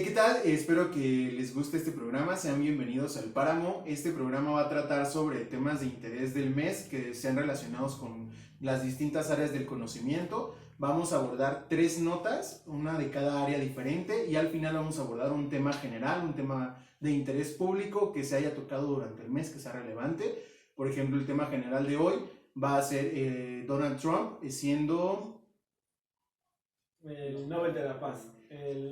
¿Qué tal? Espero que les guste este programa, sean bienvenidos al Páramo. Este programa va a tratar sobre temas de interés del mes que sean relacionados con las distintas áreas del conocimiento. Vamos a abordar 3 notas, una de cada área diferente, y al final vamos a abordar un tema general, un tema de interés público que se haya tocado durante el mes, que sea relevante. Por ejemplo, el tema general de hoy va a ser Donald Trump siendo el Nobel de la Paz.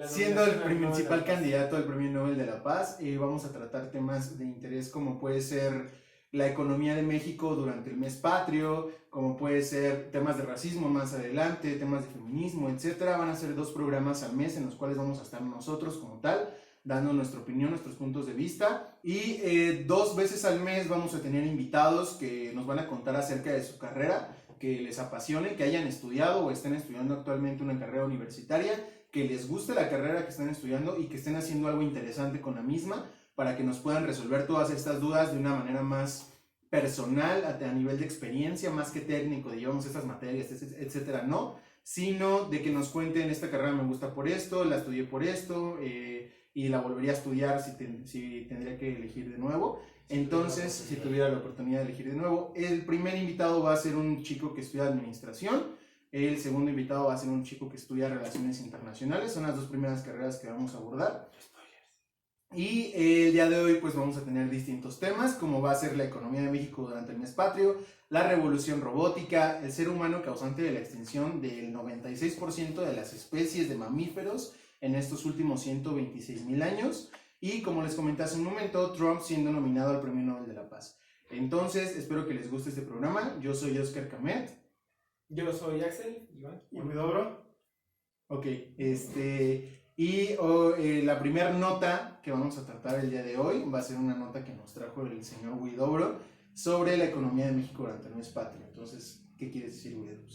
Siendo el principal candidato al Premio Nobel de la Paz. Vamos a tratar temas de interés como puede ser la economía de México durante el mes patrio, como puede ser temas de racismo más adelante, temas de feminismo, etcétera. Van a ser 2 programas al mes en los cuales vamos a estar nosotros como tal, dando nuestra opinión, nuestros puntos de vista. Y 2 veces al mes vamos a tener invitados que nos van a contar acerca de su carrera, que les apasione, que hayan estudiado o estén estudiando actualmente una carrera universitaria, que les guste la carrera que están estudiando y que estén haciendo algo interesante con la misma para que nos puedan resolver todas estas dudas de una manera más personal, a nivel de experiencia, más que técnico, de llevamos estas materias, etcétera, no, sino de que nos cuenten, esta carrera me gusta por esto, la estudié por esto, y la volvería a estudiar si tendría que elegir de nuevo. Entonces, si tuviera la oportunidad de elegir de nuevo. El primer invitado va a ser un chico que estudia administración. El segundo invitado va a ser un chico que estudia Relaciones Internacionales. Son las 2 primeras carreras que vamos a abordar. Y el día de hoy pues vamos a tener distintos temas, como va a ser la economía de México durante el mes patrio, la revolución robótica, el ser humano causante de la extinción del 96% de las especies de mamíferos en estos últimos 126,000 años. Y como les comenté hace un momento, Trump siendo nominado al Premio Nobel de la Paz. Entonces, espero que les guste este programa. Yo soy Oscar Camet. Yo soy Axel, Iván. Y Huidobro. Ok, la primera nota que vamos a tratar el día de hoy va a ser una nota que nos trajo el señor Huidobro sobre la economía de México durante el mes patrio. Entonces, ¿qué quieres decir, Huidobro?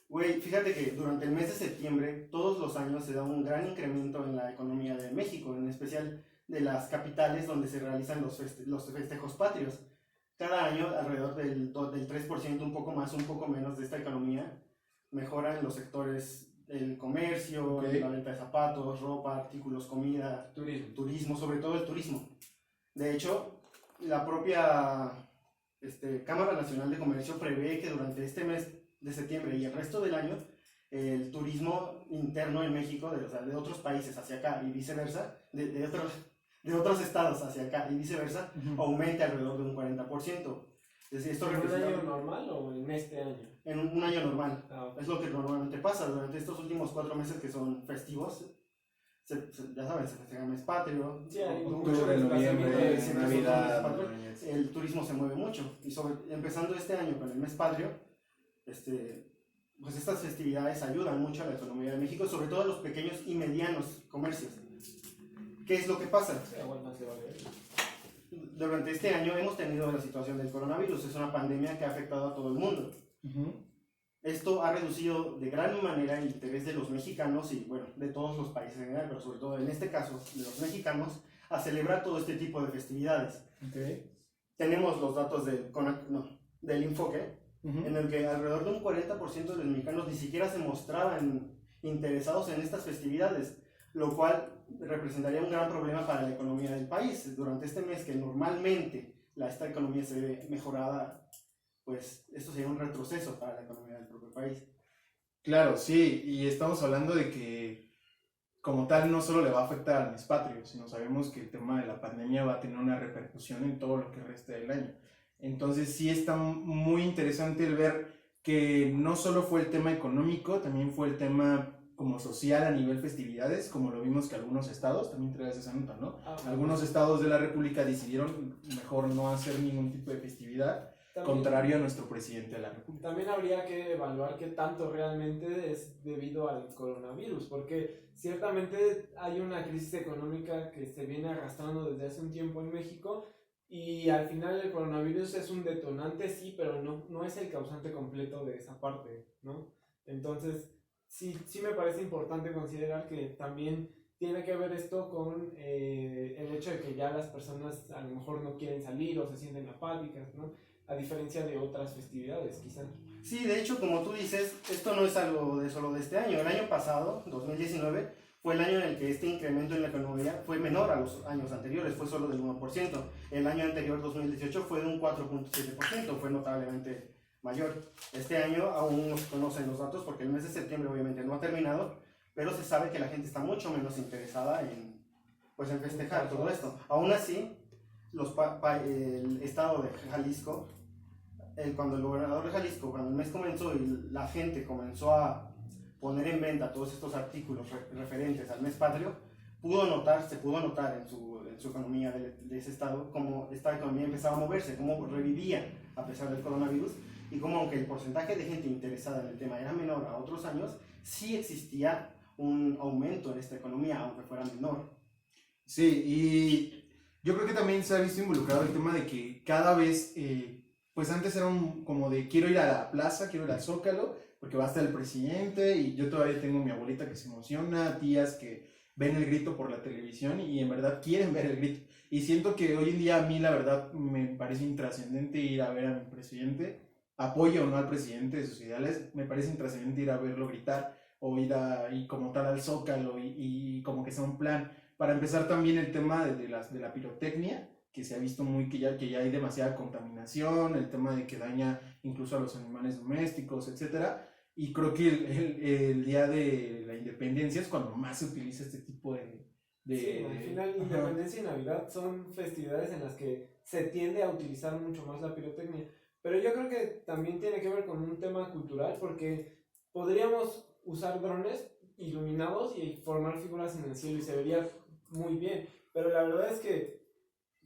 Güey, fíjate que durante el mes de septiembre, todos los años se da un gran incremento en la economía de México, en especial de las capitales donde se realizan los festejos patrios. Cada año, alrededor del 3%, un poco más, un poco menos de esta economía, mejora en los sectores del comercio, Okay. la venta de zapatos, ropa, artículos, comida, turismo, sobre todo el turismo. De hecho, la propia Cámara Nacional de Comercio prevé que durante este mes de septiembre y el resto del año, el turismo interno en México, de otros países hacia acá y viceversa, de otros estados hacia acá y viceversa, aumente alrededor de un 40%. Es decir, esto ¿En un año normal o en este año? En un año normal. Okay. Es lo que normalmente pasa durante estos últimos 4 meses que son festivos. Ya saben, se festeja el mes patrio, sí, octubre, noviembre, Navidad. El turismo se mueve mucho. Y empezando este año con el mes patrio, pues estas festividades ayudan mucho a la economía de México, sobre todo a los pequeños y medianos comercios. ¿Qué es lo que pasa? Durante este año hemos tenido la situación del coronavirus, es una pandemia que ha afectado a todo el mundo. Esto ha reducido de gran manera el interés de los mexicanos y, bueno, de todos los países en general, pero sobre todo en este caso de los mexicanos, a celebrar todo este tipo de festividades. Okay. Tenemos los datos del Infoque, en el que alrededor de un 40% de los mexicanos ni siquiera se mostraban interesados en estas festividades, lo cual representaría un gran problema para la economía del país. Durante este mes que normalmente esta economía se ve mejorada, pues esto sería un retroceso para la economía del propio país. Claro, sí, y estamos hablando de que como tal no solo le va a afectar al mes patrio, sino sabemos que el tema de la pandemia va a tener una repercusión en todo lo que resta del año. Entonces sí está muy interesante el ver que no solo fue el tema económico, también fue el tema como social a nivel festividades, como lo vimos que algunos estados, también traes esa nota, ¿no? Algunos estados de la República decidieron mejor no hacer ningún tipo de festividad, también, contrario a nuestro presidente de la República. También habría que evaluar qué tanto realmente es debido al coronavirus, porque ciertamente hay una crisis económica que se viene arrastrando desde hace un tiempo en México, y al final el coronavirus es un detonante, sí, pero no es el causante completo de esa parte, ¿no? Entonces, sí me parece importante considerar que también tiene que ver esto con el hecho de que ya las personas a lo mejor no quieren salir o se sienten apáticas, ¿no? A diferencia de otras festividades, quizás. Sí, de hecho, como tú dices, esto no es algo solo de este año. El año pasado, 2019, fue el año en el que este incremento en la economía fue menor a los años anteriores, fue solo del 1%. El año anterior, 2018, fue de un 4.7%, fue notablemente mayor. Este año aún no se conocen los datos porque el mes de septiembre obviamente no ha terminado, pero se sabe que la gente está mucho menos interesada en, pues, en festejar todo esto. Aún así, el estado de Jalisco, cuando el gobernador de Jalisco, cuando el mes comenzó y la gente comenzó a poner en venta todos estos artículos referentes al mes patrio, se pudo notar en su economía de ese estado cómo esta economía empezaba a moverse, cómo revivía a pesar del coronavirus, y cómo aunque el porcentaje de gente interesada en el tema era menor a otros años, sí existía un aumento en esta economía, aunque fuera menor. Sí, y yo creo que también se ha visto involucrado el tema de que cada vez, pues antes era como de quiero ir a la plaza, quiero ir al Zócalo, porque va a estar el presidente, y yo todavía tengo mi abuelita que se emociona, tías que ven el grito por la televisión y en verdad quieren ver el grito. Y siento que hoy en día a mí la verdad me parece intrascendente ir a ver a mi presidente, apoyo o no al presidente de sus ideales, me parece intrascendente ir a verlo gritar o ir y como tal al Zócalo y como que sea un plan. Para empezar también el tema de la pirotecnia, que se ha visto muy que ya hay demasiada contaminación, el tema de que daña incluso a los animales domésticos, etcétera. Y creo que el día de la independencia es cuando más se utiliza este tipo Sí, al final Independencia y Navidad son festividades en las que se tiende a utilizar mucho más la pirotecnia. Pero yo creo que también tiene que ver con un tema cultural, porque podríamos usar drones iluminados y formar figuras en el cielo y se vería muy bien. Pero la verdad es que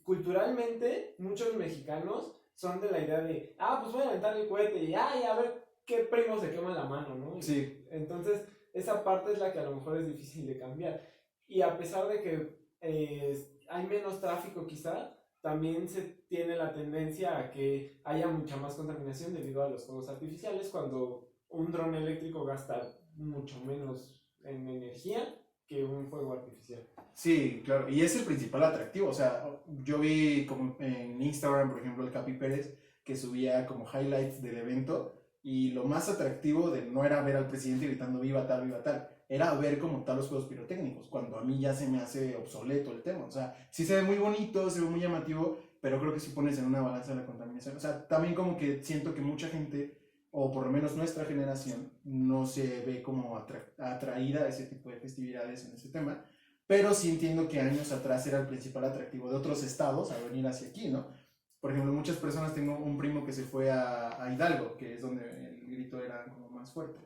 culturalmente muchos mexicanos son de la idea de, pues voy a aventar el cohete y a ver qué primo se quema la mano, ¿no? Sí. Entonces esa parte es la que a lo mejor es difícil de cambiar. Y a pesar de que hay menos tráfico quizá, también se tiene la tendencia a que haya mucha más contaminación debido a los fuegos artificiales, cuando un dron eléctrico gasta mucho menos en energía que un fuego artificial. Sí, claro, y es el principal atractivo. O sea, yo vi como en Instagram, por ejemplo, el Capi Pérez, que subía como highlights del evento, y lo más atractivo no era ver al presidente gritando viva tal, era ver como tal los juegos pirotécnicos, cuando a mí ya se me hace obsoleto el tema. O sea, sí se ve muy bonito, se ve muy llamativo, pero creo que si pones en una balanza la contaminación, o sea, también como que siento que mucha gente, o por lo menos nuestra generación, no se ve como atraída a ese tipo de festividades en ese tema, pero sí entiendo que años atrás era el principal atractivo de otros estados a venir hacia aquí, ¿no? Por ejemplo, muchas personas, tengo un primo que se fue a Hidalgo, que es donde el grito era como más fuerte,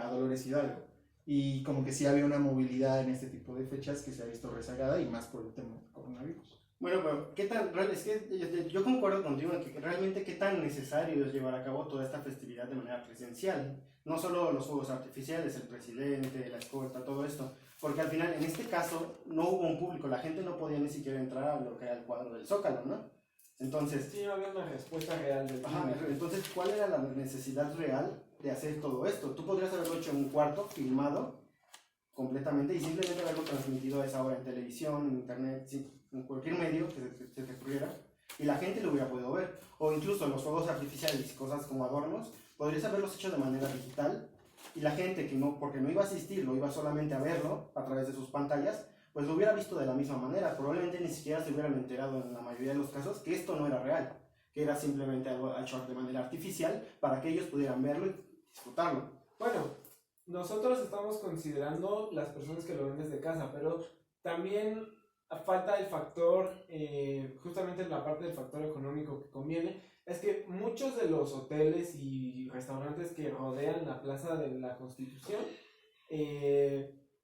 a Dolores Hidalgo, y como que sí había una movilidad en este tipo de fechas que se ha visto rezagada, y más por el tema del coronavirus. Bueno, pero ¿qué tan real? Es que yo concuerdo contigo en que realmente qué tan necesario es llevar a cabo toda esta festividad de manera presencial. No solo los fuegos artificiales, el presidente, la escolta, todo esto. Porque al final, en este caso, no hubo un público, la gente no podía ni siquiera entrar a lo que era el cuadro del Zócalo, ¿no? Entonces... Sí, no había una respuesta real del público. Entonces, ¿cuál era la necesidad real de hacer todo esto? Tú podrías haberlo hecho en un cuarto, filmado completamente, y simplemente haberlo transmitido a esa hora en televisión, en internet, en cualquier medio que se te ocurriera, y la gente lo hubiera podido ver. O incluso los fuegos artificiales y cosas como adornos, podrías haberlos hecho de manera digital, y la gente que no, porque no iba a asistir, lo iba solamente a verlo a través de sus pantallas, pues lo hubiera visto de la misma manera. Probablemente ni siquiera se hubieran enterado en la mayoría de los casos que esto no era real, que era simplemente algo hecho de manera artificial para que ellos pudieran verlo y disfrutarlo. Bueno, nosotros estamos considerando las personas que lo ven desde casa, pero también falta el factor, justamente la parte del factor económico que conviene, es que muchos de los hoteles y restaurantes que rodean la Plaza de la Constitución,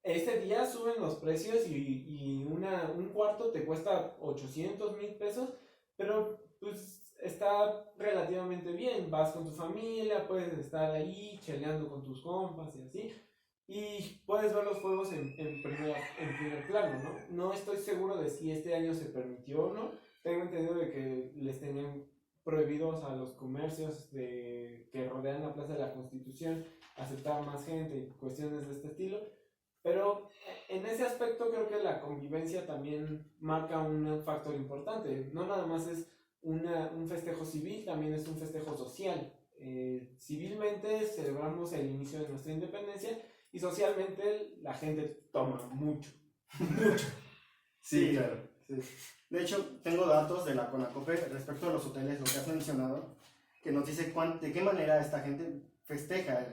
este día suben los precios y un cuarto te cuesta 800,000 pesos, pero pues está relativamente bien. Vas con tu familia, puedes estar ahí cheleando con tus compas y así, y puedes ver los fuegos en primer plano, ¿no? No estoy seguro de si este año se permitió o no. Tengo entendido de que les tenían prohibidos a los comercios que rodean la Plaza de la Constitución aceptar más gente y cuestiones de este estilo. Pero en ese aspecto creo que la convivencia también marca un factor importante. No nada más es un festejo civil, también es un festejo social. Civilmente celebramos el inicio de nuestra independencia, y socialmente la gente toma mucho. Sí, claro. Sí. De hecho, tengo datos de la CONACOPE respecto a los hoteles, lo que has mencionado, que nos dice de qué manera esta gente festeja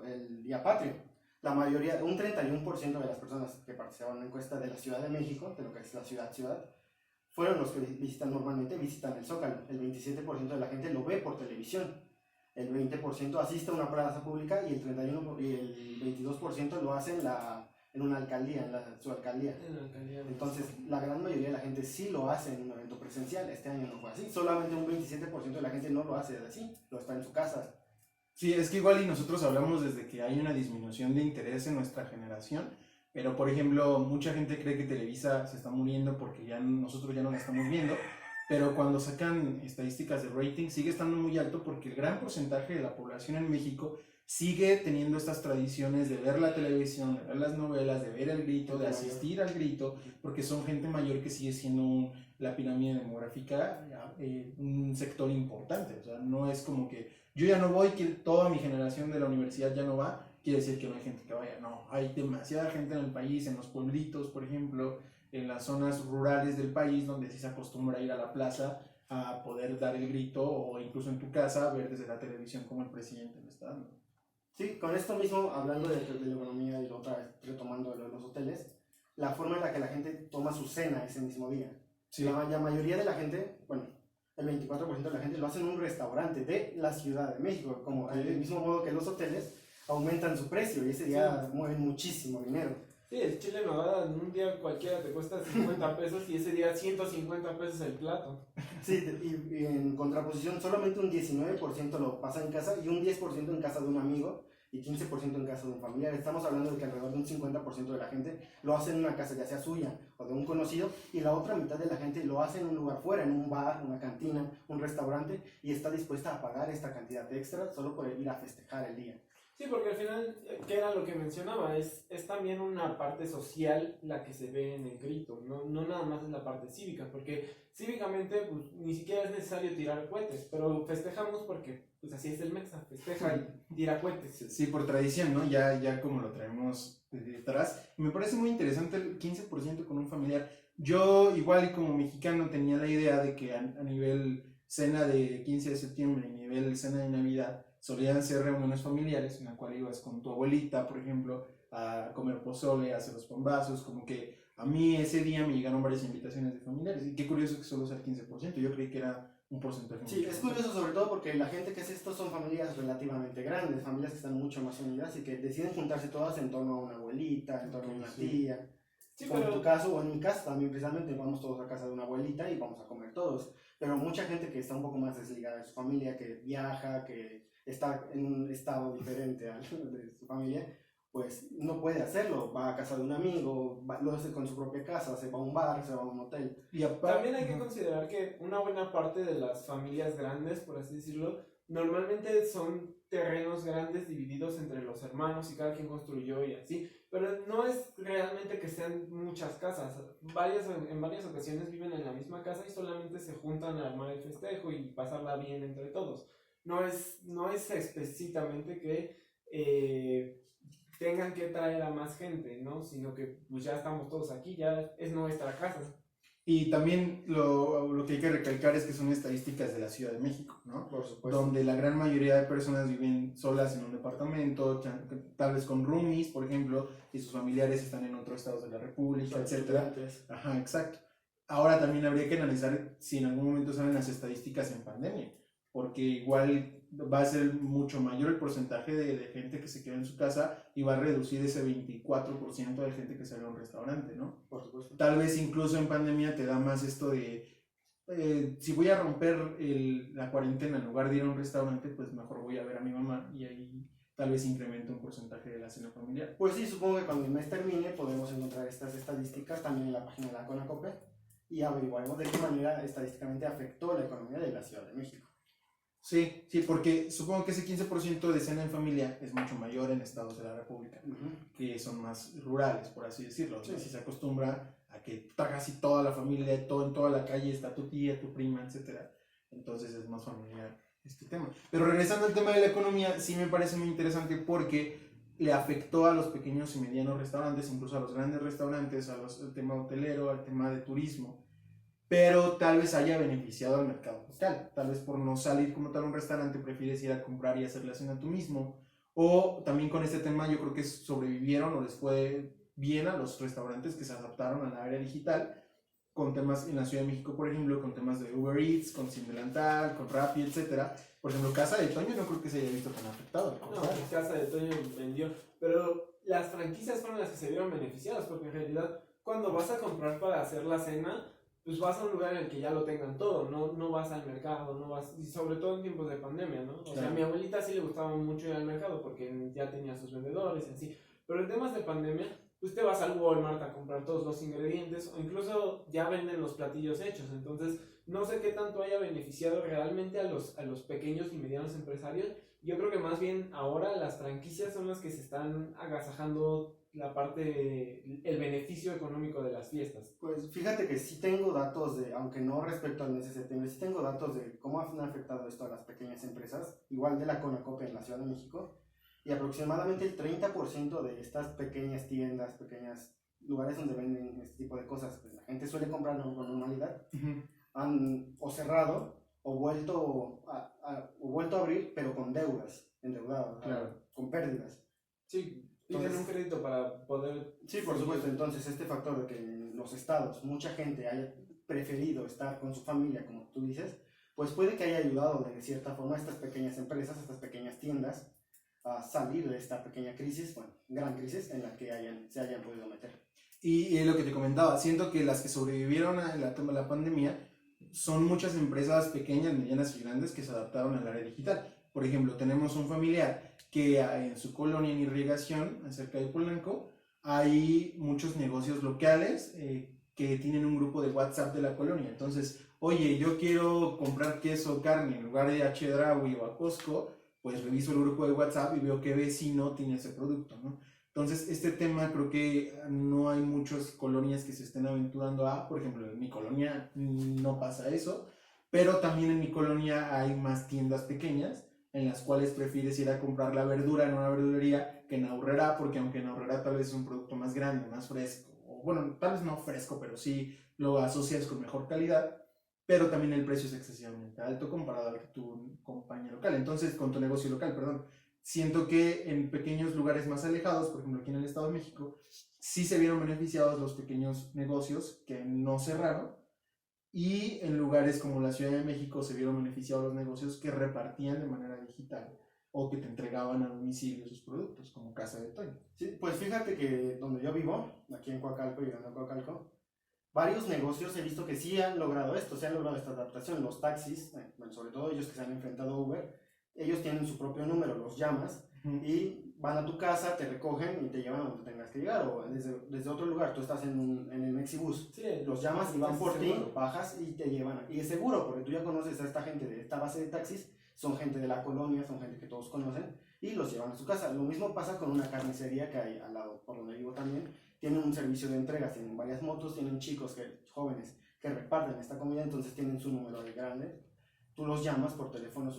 el Día Patrio. La mayoría, un 31% de las personas que participaron en la encuesta de la Ciudad de México, de lo que es la ciudad, fueron los que visitan el Zócalo. El 27% de la gente lo ve por televisión. El 20% asiste a una plaza pública y el 22% lo hace en una alcaldía, su alcaldía. Entonces, la gran mayoría de la gente sí lo hace en un evento presencial. Este año no fue así. Solamente un 27% de la gente no lo hace así, lo está en su casa. Sí, es que igual y nosotros hablamos desde que hay una disminución de interés en nuestra generación, pero por ejemplo, mucha gente cree que Televisa se está muriendo porque nosotros ya no la estamos viendo, pero cuando sacan estadísticas de rating sigue estando muy alto porque el gran porcentaje de la población en México sigue teniendo estas tradiciones de ver la televisión, de ver las novelas, de ver el grito, de asistir al grito, porque son gente mayor que sigue siendo la pirámide demográfica un sector importante. O sea, no es como que yo ya no voy, que toda mi generación de la universidad ya no va, quiere decir que no hay gente que vaya. No, hay demasiada gente en el país, en los pueblitos, por ejemplo, en las zonas rurales del país, donde sí se acostumbra a ir a la plaza a poder dar el grito, o incluso en tu casa ver desde la televisión como el presidente lo está dando. Sí, con esto mismo, hablando de la economía y otra vez retomando lo de los hoteles, la forma en la que la gente toma su cena ese mismo día. Sí. La mayoría de la gente, bueno, el 24% de la gente lo hace en un restaurante de la Ciudad de México, como del mismo modo que los hoteles aumentan su precio y ese día mueven muchísimo dinero. Sí, el chile en nogada en un día cualquiera te cuesta 50 pesos y ese día 150 pesos el plato. Sí, y en contraposición solamente un 19% lo pasa en casa y un 10% en casa de un amigo y 15% en casa de un familiar. Estamos hablando de que alrededor de un 50% de la gente lo hace en una casa ya sea suya o de un conocido, y la otra mitad de la gente lo hace en un lugar fuera, en un bar, una cantina, un restaurante, y está dispuesta a pagar esta cantidad extra solo por ir a festejar el día. Sí, porque al final, que era lo que mencionaba, es también una parte social la que se ve en el grito, no nada más es la parte cívica, porque cívicamente pues, ni siquiera es necesario tirar cohetes, pero festejamos porque pues así es el Mexa, festeja y tira cohetes. Sí, por tradición, ¿no? Ya como lo traemos detrás. Me parece muy interesante el 15% con un familiar. Yo, igual y como mexicano, tenía la idea de que a nivel cena de 15 de septiembre y nivel cena de Navidad, solían ser reuniones familiares en la cual ibas con tu abuelita, por ejemplo, a comer pozole, a hacer los pambazos, como que a mí ese día me llegaron varias invitaciones de familiares, y qué curioso que solo sea el 15%, yo creí que era un porcentaje. Sí, es curioso sobre todo porque la gente que hace esto son familias relativamente grandes, familias que están mucho más unidas y que deciden juntarse todas en torno a una abuelita, en torno a una tía. Sí, como en tu caso o en mi casa también, precisamente vamos todos a casa de una abuelita y vamos a comer todos, pero mucha gente que está un poco más desligada de su familia, que viaja, que está en un estado diferente al de su familia, pues no puede hacerlo, va a casa de un amigo, lo hace con su propia casa, se va a un bar, se va a un hotel. Y también hay que considerar que una buena parte de las familias grandes, por así decirlo, normalmente son terrenos grandes divididos entre los hermanos y cada quien construyó y así, pero no es realmente que sean muchas casas, en varias ocasiones viven en la misma casa y solamente se juntan a armar el festejo y pasarla bien entre todos. No es explícitamente que tengan que traer a más gente, ¿no? Sino que pues ya estamos todos aquí, ya es nuestra casa. Y también lo que hay que recalcar es que son estadísticas de la Ciudad de México, ¿no? Por supuesto. Donde la gran mayoría de personas viven solas en un departamento, tal vez con roomies, por ejemplo, y sus familiares están en otros estados de la República, etc. Ajá, exacto. Ahora también habría que analizar si en algún momento salen las estadísticas en pandemia, porque igual va a ser mucho mayor el porcentaje de gente que se queda en su casa y va a reducir ese 24% de gente que sale a un restaurante, ¿no? Por supuesto. Tal vez incluso en pandemia te da más esto de si voy a romper la cuarentena en lugar de ir a un restaurante, pues mejor voy a ver a mi mamá, y ahí tal vez incrementa un porcentaje de la cena familiar. Pues sí, supongo que cuando el mes termine podemos encontrar estas estadísticas también en la página de la CONACOPE y averiguaremos de qué manera estadísticamente afectó la economía de la Ciudad de México. Sí, porque supongo que ese 15% de cena en familia es mucho mayor en estados de la República, que son más rurales, por así decirlo. Sí. Si se acostumbra a que casi toda la familia, en toda la calle está tu tía, tu prima, etc. Entonces es más familiar este tema. Pero regresando al tema de la economía, sí me parece muy interesante porque le afectó a los pequeños y medianos restaurantes, incluso a los grandes restaurantes, al tema hotelero, al tema de turismo, pero tal vez haya beneficiado al mercado local. Tal vez por no salir como tal a un restaurante prefieres ir a comprar y hacer la cena tú mismo. O también con este tema yo creo que sobrevivieron o les fue bien a los restaurantes que se adaptaron a la área digital, con temas en la Ciudad de México, por ejemplo, con temas de Uber Eats, con Sin Delantal, con Rappi, etcétera. Por ejemplo, Casa de Toño no creo que se haya visto tan afectado. No, Casa de Toño vendió, pero las franquicias fueron las que se vieron beneficiadas, porque en realidad cuando vas a comprar para hacer la cena, pues vas a un lugar en el que ya lo tengan todo, no vas al mercado, no vas, y sobre todo en tiempos de pandemia, ¿no? O sea, a mi abuelita sí le gustaba mucho ir al mercado porque ya tenía sus vendedores y así, pero en temas de pandemia, pues te vas al Walmart a comprar todos los ingredientes, o incluso ya venden los platillos hechos, entonces no sé qué tanto haya beneficiado realmente a los pequeños y medianos empresarios. Yo creo que más bien ahora las franquicias son las que se están agasajando la parte, el beneficio económico de las fiestas. Pues fíjate que sí tengo datos de, aunque no respecto al mes de septiembre, sí tengo datos de cómo han afectado esto a las pequeñas empresas, igual de la Conacope en la Ciudad de México, y aproximadamente el 30% de estas pequeñas tiendas, pequeños lugares donde venden este tipo de cosas, pues la gente suele comprarlo con normalidad, han o cerrado o vuelto a abrir, pero con deudas, endeudados, claro, con pérdidas. Sí, piden un crédito para poder... Sí, por supuesto. Entonces, este factor de que en los estados mucha gente haya preferido estar con su familia, como tú dices, pues puede que haya ayudado de cierta forma a estas pequeñas empresas, a estas pequeñas tiendas, a salir de esta pequeña crisis, bueno, gran crisis en la que se hayan podido meter. Y lo que te comentaba, siento que las que sobrevivieron a la pandemia son muchas empresas pequeñas, medianas y grandes que se adaptaron al área digital. Por ejemplo, tenemos un familiar que en su colonia en Irrigación, cerca de Polanco, hay muchos negocios locales que tienen un grupo de WhatsApp de la colonia. Entonces, oye, yo quiero comprar queso o carne en lugar de H. Draui o a Costco, pues reviso el grupo de WhatsApp y veo qué vecino tiene ese producto, ¿no? Entonces, este tema creo que no hay muchas colonias que se estén aventurando a, por ejemplo, en mi colonia no pasa eso, pero también en mi colonia hay más tiendas pequeñas en las cuales prefieres ir a comprar la verdura en una verdulería que en Aurrera, porque aunque en Aurrera tal vez es un producto más grande, más fresco, o bueno, tal vez no fresco, pero sí lo asocias con mejor calidad, pero también el precio es excesivamente alto comparado a tu compañía local, entonces con tu negocio local, perdón. Siento que en pequeños lugares más alejados, por ejemplo aquí en el Estado de México, sí se vieron beneficiados los pequeños negocios que no cerraron, y en lugares como la Ciudad de México se vieron beneficiados los negocios que repartían de manera digital o que te entregaban a domicilio sus productos, como Casa de Toño. Sí, pues fíjate que donde yo vivo, aquí en Coacalco, llegando a Coacalco, varios negocios he visto que sí han logrado esto, se han logrado esta adaptación. Los taxis, bueno, sobre todo ellos que se han enfrentado a Uber, ellos tienen su propio número, los llamas y van a tu casa, te recogen y te llevan a donde tengas que llegar, o desde otro lugar, tú estás en el Mexibus, Sí, los llamas y van por ti, seguro. bajas y te llevan. Y es seguro, porque tú ya conoces a esta gente de esta base de taxis, son gente de la colonia, son gente que todos conocen, y los llevan a su casa. Lo mismo pasa con una carnicería que hay al lado, por donde vivo también, tienen un servicio de entregas, tienen varias motos, tienen chicos, jóvenes, que reparten esta comida, entonces tienen su número de grande. Tú los llamas por teléfono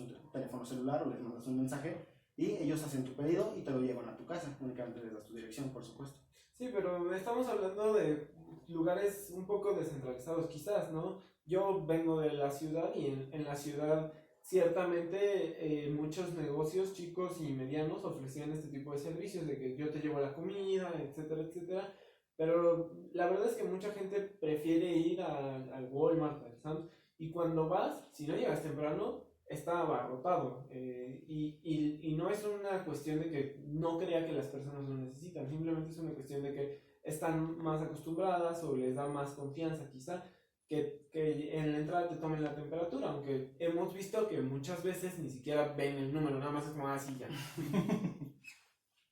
celular o les mandas un mensaje y ellos hacen tu pedido y te lo llevan a tu casa, únicamente les das tu dirección, por supuesto. Sí, pero estamos hablando de lugares un poco descentralizados quizás, ¿no? Yo vengo de la ciudad y en la ciudad ciertamente muchos negocios chicos y medianos ofrecían este tipo de servicios, de que yo te llevo la comida, etcétera, etcétera. Pero la verdad es que mucha gente prefiere ir al Walmart, al Sam's, y cuando vas, si no llegas temprano, está abarrotado. Y no es una cuestión de que no crea que las personas lo necesitan, simplemente es una cuestión de que están más acostumbradas o les da más confianza quizá que en la entrada te tomen la temperatura, aunque hemos visto que muchas veces ni siquiera ven el número, nada más es como así ya.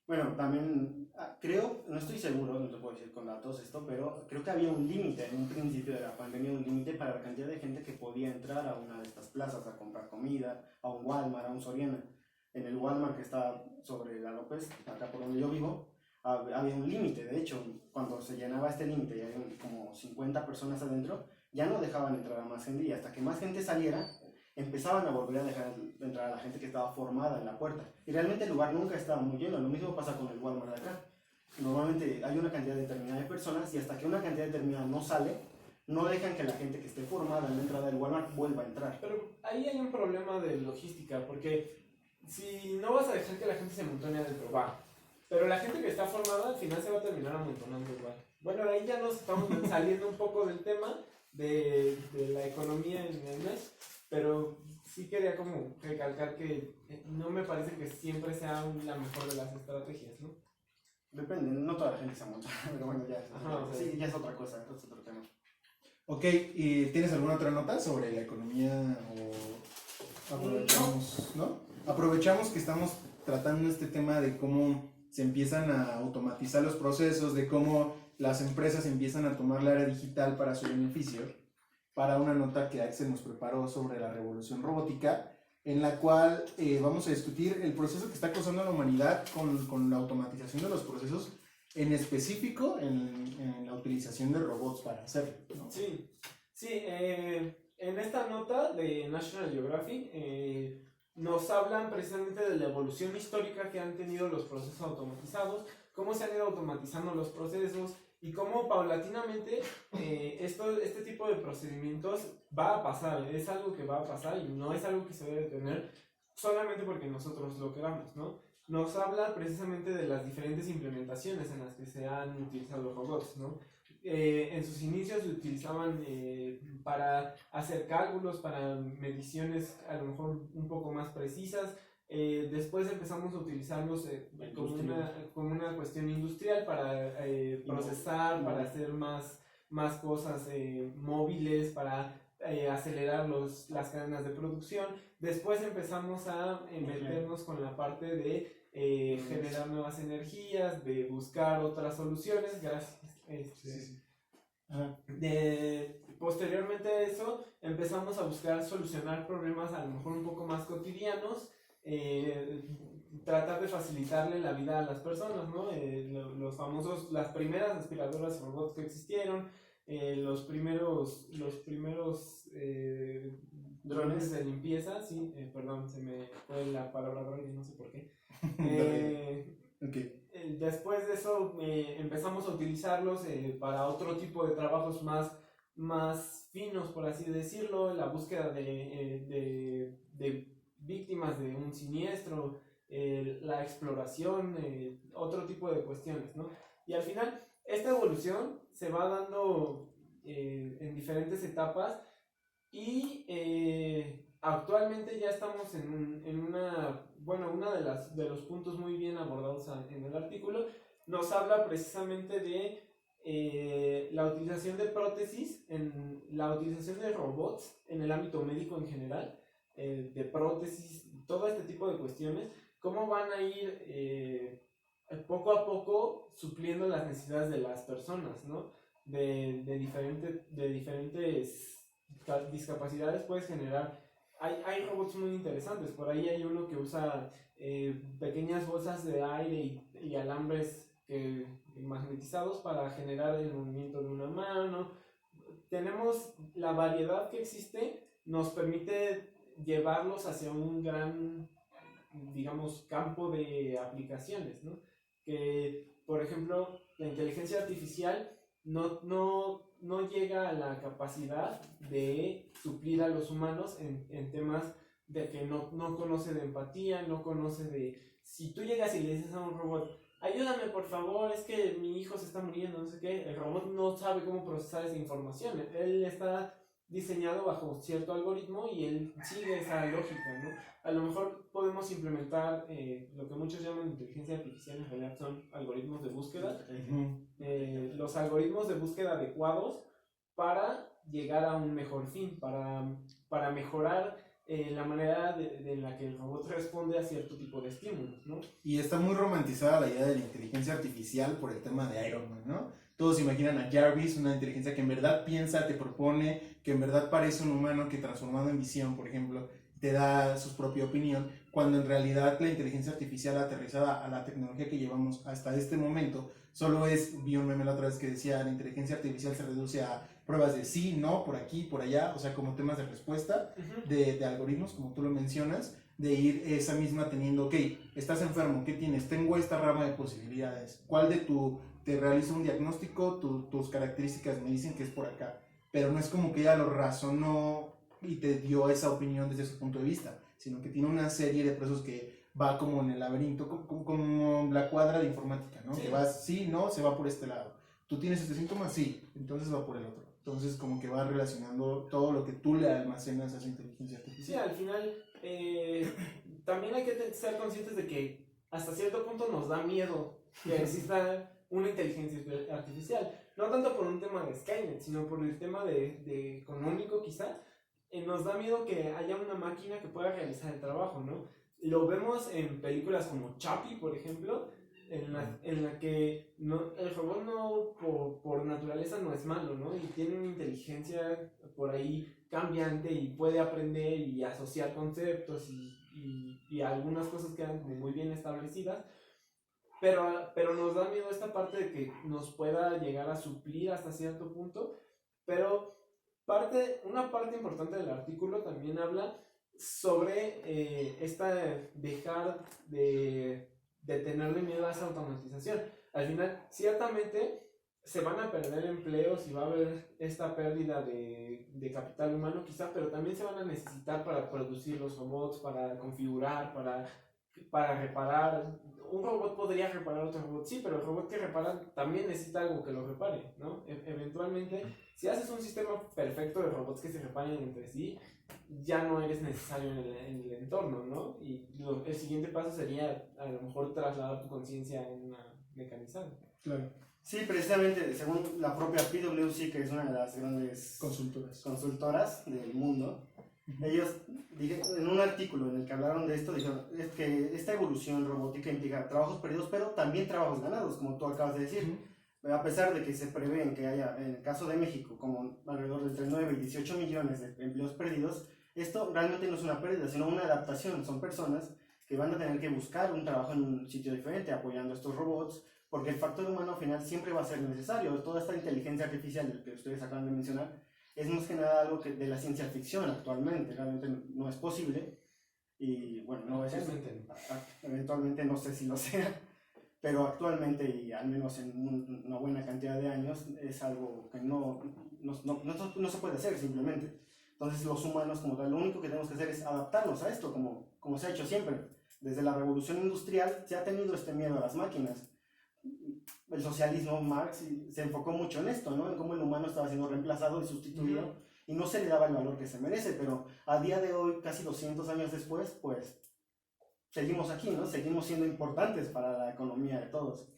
Bueno, también creo, no estoy seguro, no te puedo decir con datos esto, pero creo que había un límite en un principio de la pandemia, un límite para la cantidad de gente que podía entrar a una de estas plazas a comprar comida, a un Walmart, a un Soriana. En el Walmart que está sobre la López, acá por donde yo vivo, había un límite. De hecho, cuando se llenaba este límite y había como 50 personas adentro, ya no dejaban entrar a más gente, y hasta que más gente saliera, empezaban a volver a dejar entrar a la gente que estaba formada en la puerta. Y realmente el lugar nunca estaba muy lleno. Lo mismo pasa con el Walmart de acá. Normalmente hay una cantidad determinada de personas y hasta que una cantidad determinada no sale, no dejan que la gente que esté formada en la entrada del Walmart vuelva a entrar. Pero ahí hay un problema de logística, porque si no vas a dejar que la gente se amontone adentro, va. Pero la gente que está formada al final se va a terminar amontonando igual. Bueno, ahí ya nos estamos saliendo un poco del tema de la economía en el mes, pero sí quería como recalcar que no me parece que siempre sea la mejor de las estrategias, ¿no? Depende, no toda la gente se amontona, pero bueno, ya, Ajá, sí, ya es otra cosa, es otro tema. Ok, ¿y tienes alguna otra nota sobre la economía o aprovechamos, no? Aprovechamos que estamos tratando este tema de cómo se empiezan a automatizar los procesos, de cómo las empresas empiezan a tomar la era digital para su beneficio, para una nota que Axel nos preparó sobre la revolución robótica, en la cual vamos a discutir el proceso que está causando a la humanidad con la automatización de los procesos, en específico en la utilización de robots para hacerlo, ¿no? Sí, en esta nota de National Geographic nos hablan precisamente de la evolución histórica que han tenido los procesos automatizados, cómo se han ido automatizando los procesos y cómo paulatinamente este tipo de procedimientos va a pasar, es algo que va a pasar y no es algo que se debe tener solamente porque nosotros lo queramos, ¿no? Nos habla precisamente de las diferentes implementaciones en las que se han utilizado robots, ¿no? En sus inicios se utilizaban para hacer cálculos, para mediciones a lo mejor un poco más precisas. Después empezamos a utilizarlos como una cuestión industrial para procesar, para hacer más cosas móviles, para acelerar las cadenas de producción. Después empezamos a meternos con la parte de generar nuevas energías, de buscar otras soluciones. Gracias. Posteriormente a eso empezamos a buscar solucionar problemas a lo mejor un poco más cotidianos, tratar de facilitarle la vida a las personas, ¿no? Las primeras aspiradoras robots que existieron, los primeros drones de limpieza, sí, perdón, se me fue la palabra drone, no sé por qué. Okay. Después de eso empezamos a utilizarlos para otro tipo de trabajos más finos, por así decirlo, la búsqueda de víctimas de un siniestro, la exploración, otro tipo de cuestiones, ¿no? Y al final esta evolución se va dando en diferentes etapas y actualmente ya estamos en uno de los puntos muy bien abordados en el artículo, nos habla precisamente de la utilización de prótesis, la utilización de robots en el ámbito médico en general, de prótesis, todo este tipo de cuestiones, cómo van a ir poco a poco supliendo las necesidades de las personas, ¿no? De diferentes discapacidades puedes generar. Hay robots muy interesantes, por ahí hay uno que usa pequeñas bolsas de aire y alambres magnetizados para generar el movimiento de una mano. Tenemos la variedad que existe, nos permite llevarlos hacia un gran, digamos, campo de aplicaciones, ¿no? Que, por ejemplo, la inteligencia artificial no llega a la capacidad de suplir a los humanos en temas de que no conoce de empatía, no conoce de... Si tú llegas y le dices a un robot, ayúdame por favor, es que mi hijo se está muriendo, no sé qué, el robot no sabe cómo procesar esa información, él está diseñado bajo cierto algoritmo y él sigue esa lógica, ¿no? A lo mejor podemos implementar lo que muchos llaman inteligencia artificial, en realidad son algoritmos de búsqueda, los algoritmos de búsqueda adecuados para llegar a un mejor fin, para mejorar la manera de la que el robot responde a cierto tipo de estímulos, ¿no? Y está muy romantizada la idea de la inteligencia artificial por el tema de Iron Man, ¿no? Todos imaginan a Jarvis, una inteligencia que en verdad piensa, te propone, que en verdad parece un humano que transformado en visión, por ejemplo, te da su propia opinión, cuando en realidad la inteligencia artificial aterrizada a la tecnología que llevamos hasta este momento, solo vi un meme la otra vez que decía, la inteligencia artificial se reduce a pruebas de sí, no, por aquí, por allá, o sea, como temas de respuesta, de algoritmos, como tú lo mencionas, de ir esa misma teniendo, ok, estás enfermo, ¿qué tienes? Tengo esta rama de posibilidades, ¿cuál de te realizo un diagnóstico, tus características me dicen que es por acá, pero no es como que ella lo razonó y te dio esa opinión desde su punto de vista, sino que tiene una serie de procesos que va como en el laberinto, como la cuadra de informática, ¿no? Sí. Que vas, sí, no, se va por este lado. ¿Tú tienes este síntoma? Sí, entonces va por el otro. Entonces como que va relacionando todo lo que tú le almacenas a esa inteligencia artificial. Sí, al final también hay que ser conscientes de que hasta cierto punto nos da miedo que exista una inteligencia artificial. No tanto por un tema de Skynet, sino por el tema de económico quizá. Nos da miedo que haya una máquina que pueda realizar el trabajo, ¿no? Lo vemos en películas como Chappie, por ejemplo, en la que el robot no, por naturaleza no es malo, ¿no? Y tiene una inteligencia por ahí cambiante y puede aprender y asociar conceptos y algunas cosas quedan como muy bien establecidas, pero nos da miedo esta parte de que nos pueda llegar a suplir hasta cierto punto, pero una parte importante del artículo también habla sobre dejar de tenerle miedo a esa automatización. Al final, ciertamente se van a perder empleos y va a haber esta pérdida de capital humano quizá, pero también se van a necesitar para producir los robots, para configurar, para reparar. Un robot podría reparar otro robot, sí, pero el robot que repara también necesita algo que lo repare, ¿no? Eventualmente, si haces un sistema perfecto de robots que se reparen entre sí, ya no eres necesario en el entorno, ¿no? Y el siguiente paso sería a lo mejor trasladar tu conciencia en una mecanizada. Claro. Sí, precisamente, según la propia PwC, que es una de las grandes consultoras del mundo, ellos en un artículo en el que hablaron de esto, dijeron que esta evolución robótica implica trabajos perdidos, pero también trabajos ganados, como tú acabas de decir. A pesar de que se prevén que haya, en el caso de México, como alrededor de entre 9 y 18 millones de empleos perdidos, esto realmente no es una pérdida, sino una adaptación. Son personas que van a tener que buscar un trabajo en un sitio diferente, apoyando a estos robots, porque el factor humano al final siempre va a ser necesario. Toda esta inteligencia artificial que ustedes acaban de mencionar es más que nada algo de la ciencia ficción actualmente, realmente no es posible, y bueno, no es eventualmente no sé si lo sea, pero actualmente y al menos en una buena cantidad de años es algo que no se puede hacer simplemente. Entonces los humanos como tal, lo único que tenemos que hacer es adaptarnos a esto, como se ha hecho siempre. Desde la revolución industrial se ha tenido este miedo a las máquinas. El socialismo, Marx, se enfocó mucho en esto, ¿no? En cómo el humano estaba siendo reemplazado y sustituido, y no se le daba el valor que se merece, pero a día de hoy, casi 200 años después, pues seguimos aquí, ¿no? Seguimos siendo importantes para la economía de todos.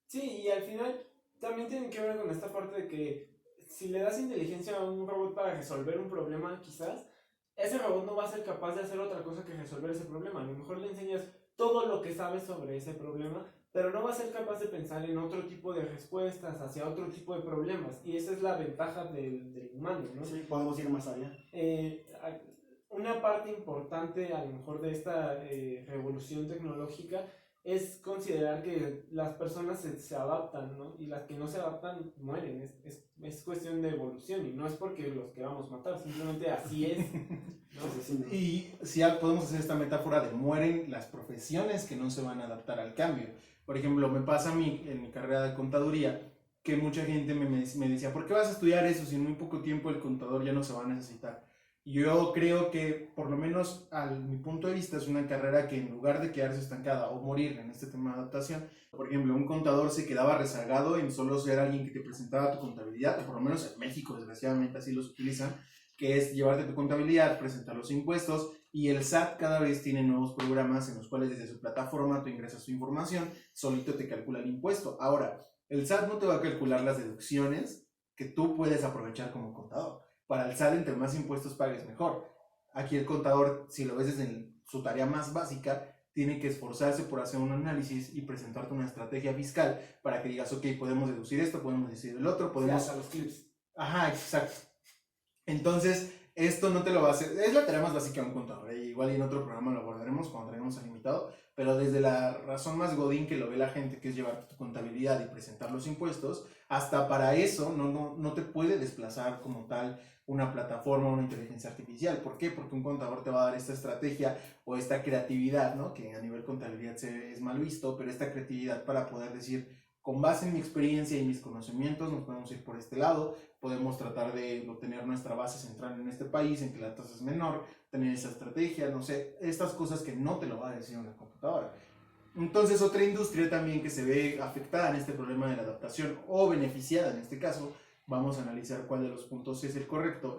Sí, y al final también tienen que ver con esta parte de que si le das inteligencia a un robot para resolver un problema, quizás, ese robot no va a ser capaz de hacer otra cosa que resolver ese problema. A lo mejor le enseñas todo lo que sabes sobre ese problema, pero no va a ser capaz de pensar en otro tipo de respuestas hacia otro tipo de problemas. Y esa es la ventaja del humano, ¿no? Sí, podemos ir más allá. Una parte importante a lo mejor de esta revolución tecnológica es considerar que las personas se adaptan, ¿no? Y las que no se adaptan mueren. Es cuestión de evolución y no es porque los queramos matar, simplemente así es, ¿no? Y si podemos hacer esta metáfora de mueren las profesiones que no se van a adaptar al cambio. Por ejemplo, me pasa a mí en mi carrera de contaduría que mucha gente me decía, ¿por qué vas a estudiar eso si en muy poco tiempo el contador ya no se va a necesitar? Yo creo que, por lo menos a mi punto de vista, es una carrera que en lugar de quedarse estancada o morir en este tema de adaptación, por ejemplo, un contador se quedaba rezagado en solo ser alguien que te presentaba tu contabilidad, o por lo menos en México, desgraciadamente, así los utilizan, que es llevarte tu contabilidad, presentar los impuestos, y el SAT cada vez tiene nuevos programas en los cuales desde su plataforma tú ingresas tu información, solito te calcula el impuesto. Ahora, el SAT no te va a calcular las deducciones que tú puedes aprovechar como contador. Para el SAT, entre más impuestos pagues, mejor. Aquí el contador, si lo ves desde su tarea más básica, tiene que esforzarse por hacer un análisis y presentarte una estrategia fiscal para que digas, ok, podemos deducir esto, podemos deducir el otro, podemos... Sí, hasta los clips. Ajá, exacto. Entonces, esto no te lo va a hacer, es la tarea más básica de un contador, igual y en otro programa lo abordaremos cuando traigamos al invitado, pero desde la razón más godín que lo ve la gente, que es llevar tu contabilidad y presentar los impuestos, hasta para eso no te puede desplazar como tal una plataforma, una inteligencia artificial. ¿Por qué? Porque un contador te va a dar esta estrategia o esta creatividad, ¿no? Que a nivel contabilidad es mal visto, pero esta creatividad para poder decir, con base en mi experiencia y mis conocimientos, nos podemos ir por este lado, podemos tratar de obtener nuestra base central en este país, en que la tasa es menor, tener esa estrategia, no sé, estas cosas que no te lo va a decir una computadora. Entonces, otra industria también que se ve afectada en este problema de la adaptación o beneficiada en este caso, vamos a analizar cuál de los puntos es el correcto.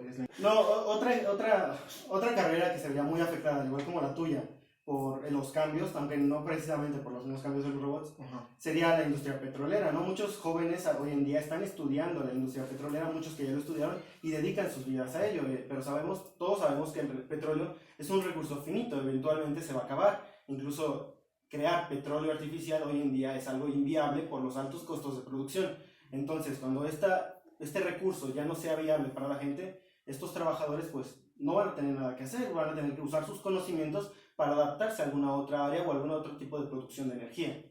Otra carrera que se veía muy afectada, al igual como la tuya, por los cambios, aunque no precisamente por los mismos cambios de los robots, sería la industria petrolera, ¿no? Muchos jóvenes hoy en día están estudiando la industria petrolera, muchos que ya lo estudiaron y dedican sus vidas a ello, pero todos sabemos que el petróleo es un recurso finito, eventualmente se va a acabar. Incluso crear petróleo artificial hoy en día es algo inviable por los altos costos de producción. Entonces, cuando este recurso ya no sea viable para la gente, estos trabajadores pues no van a tener nada que hacer, van a tener que usar sus conocimientos para adaptarse a alguna otra área o a algún otro tipo de producción de energía.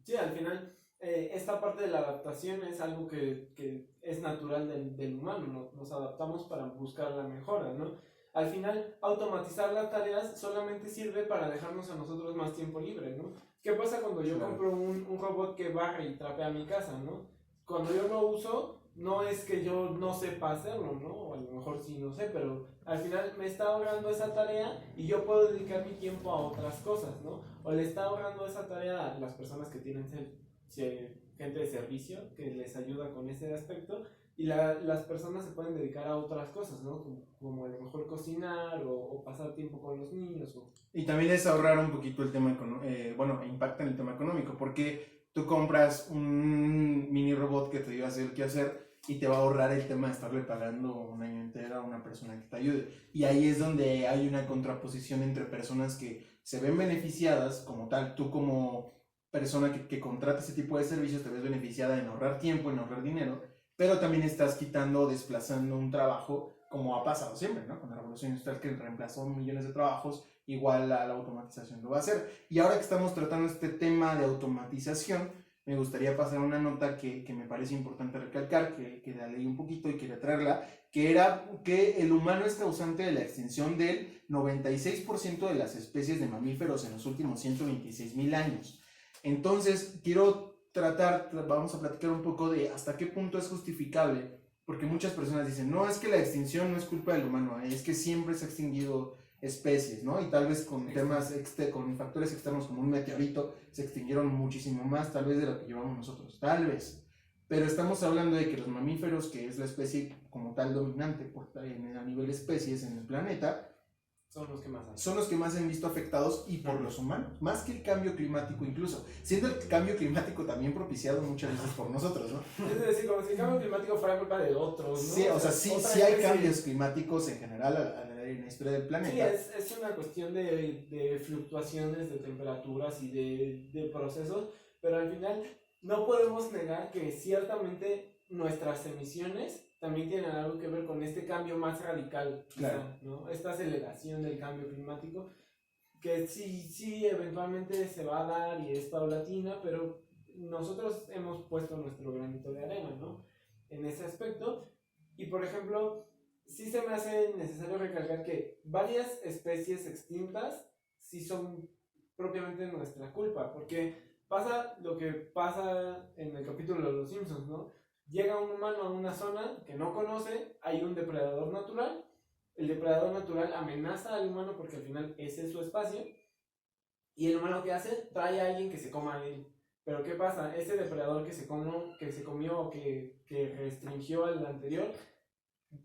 Sí, al final, esta parte de la adaptación es algo que es natural del humano, ¿no? Nos adaptamos para buscar la mejora, ¿no? Al final, automatizar las tareas solamente sirve para dejarnos a nosotros más tiempo libre, ¿no? ¿Qué pasa cuando yo compro un robot que barre y trapea mi casa, ¿no? Cuando yo lo uso, no es que yo no sepa hacerlo, ¿no? O a lo mejor sí, no sé, pero al final me está ahorrando esa tarea y yo puedo dedicar mi tiempo a otras cosas, ¿no? O le está ahorrando esa tarea a las personas que tienen gente de servicio que les ayuda con ese aspecto y las personas se pueden dedicar a otras cosas, ¿no? Como a lo mejor cocinar o pasar tiempo con los niños. Y también es ahorrar un poquito el tema, impacta en el tema económico, porque tú compras un mini robot que te ayuda a hacer qué hacer y te va a ahorrar el tema de estarle pagando un año entero a una persona que te ayude. Y ahí es donde hay una contraposición entre personas que se ven beneficiadas como tal. Tú como persona que contrata ese tipo de servicios te ves beneficiada en ahorrar tiempo, en ahorrar dinero, pero también estás quitando o desplazando un trabajo como ha pasado siempre, ¿no? Con la revolución industrial que reemplazó millones de trabajos, igual la automatización lo va a hacer. Y ahora que estamos tratando este tema de automatización, me gustaría pasar una nota que me parece importante recalcar, que la leí un poquito y quería traerla, que era que el humano es causante de la extinción del 96% de las especies de mamíferos en los últimos 126,000 años. Entonces, vamos a platicar un poco de hasta qué punto es justificable, porque muchas personas dicen, no, es que la extinción no es culpa del humano, es que siempre se ha extinguido especies, ¿no? Y tal vez con con factores externos como un meteorito se extinguieron muchísimo más, tal vez de lo que llevamos nosotros, tal vez. Pero estamos hablando de que los mamíferos, que es la especie como tal dominante a nivel especies en el planeta, son los que más se han visto afectados y por los humanos, más que el cambio climático incluso, siendo el cambio climático también propiciado muchas veces por nosotros, ¿no? Es decir, como si el cambio climático fuera culpa de otros, ¿no? Sí, o sea, sí hay cambios climáticos en general en la historia del planeta. Sí, es una cuestión de fluctuaciones de temperaturas y de procesos, pero al final no podemos negar que ciertamente nuestras emisiones también tienen algo que ver con este cambio más radical, quizá, claro, ¿no? Esta aceleración del cambio climático, que sí eventualmente se va a dar y es paulatina, pero nosotros hemos puesto nuestro granito de arena, ¿no? En ese aspecto. Y por ejemplo, sí se me hace necesario recalcar que varias especies extintas sí son propiamente nuestra culpa, porque pasa lo que pasa en el capítulo de Los Simpsons, ¿no? Llega un humano a una zona que no conoce, hay un depredador natural, el depredador natural amenaza al humano porque al final ese es su espacio, y el humano, ¿qué hace? Trae a alguien que se coma a él. Pero ¿qué pasa? Ese depredador que se comió o que restringió al anterior,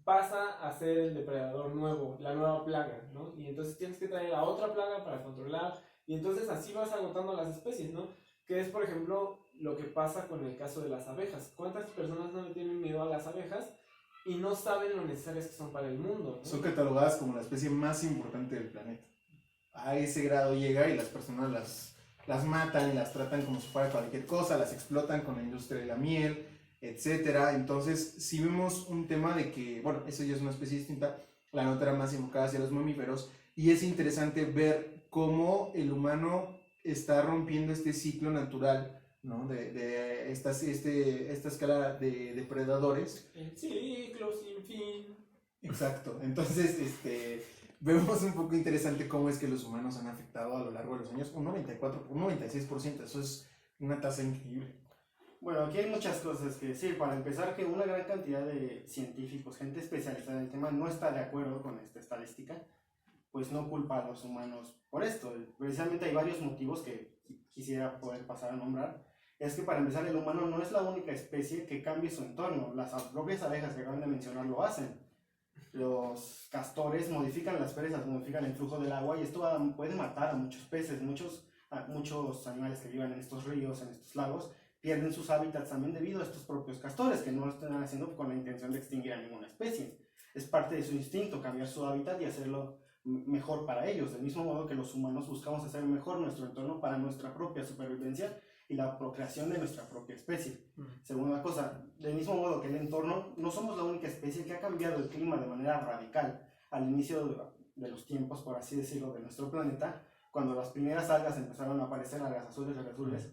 pasa a ser el depredador nuevo, la nueva plaga, ¿no? Y entonces tienes que traer a otra plaga para controlar, y entonces así vas agotando las especies, ¿no? Que es, por ejemplo, lo que pasa con el caso de las abejas. ¿Cuántas personas no le tienen miedo a las abejas y no saben lo necesarias que son para el mundo, ¿no? Son catalogadas como la especie más importante del planeta. A ese grado llega y las personas las matan y las tratan como si fuera cualquier cosa, las explotan con la industria de la miel, etcétera. Entonces, si vemos un tema de que, bueno, eso ya es una especie distinta, la nota era más enfocada hacia los mamíferos, y es interesante ver cómo el humano está rompiendo este ciclo natural, ¿no? de esta escala de depredadores. El ciclo sin fin. Exacto, entonces vemos un poco interesante cómo es que los humanos han afectado a lo largo de los años un 94, un 96%, eso es una tasa increíble. Bueno, aquí hay muchas cosas que decir. Para empezar, que una gran cantidad de científicos, gente especializada en el tema, no está de acuerdo con esta estadística, pues no culpa a los humanos por esto. Precisamente hay varios motivos que quisiera poder pasar a nombrar. Es que para empezar, el humano no es la única especie que cambie su entorno. Las propias abejas que acaban de mencionar lo hacen. Los castores modifican las presas, modifican el flujo del agua, y esto puede matar a muchos peces, muchos animales que viven en estos ríos, en estos lagos, pierden sus hábitats también debido a estos propios castores, que no lo están haciendo con la intención de extinguir a ninguna especie. Es parte de su instinto cambiar su hábitat y hacerlo mejor para ellos, del mismo modo que los humanos buscamos hacer mejor nuestro entorno para nuestra propia supervivencia y la procreación de nuestra propia especie. Segunda cosa, del mismo modo que el entorno, no somos la única especie que ha cambiado el clima de manera radical. Al inicio de los tiempos, por así decirlo, de nuestro planeta, cuando las primeras algas empezaron a aparecer, algas azules,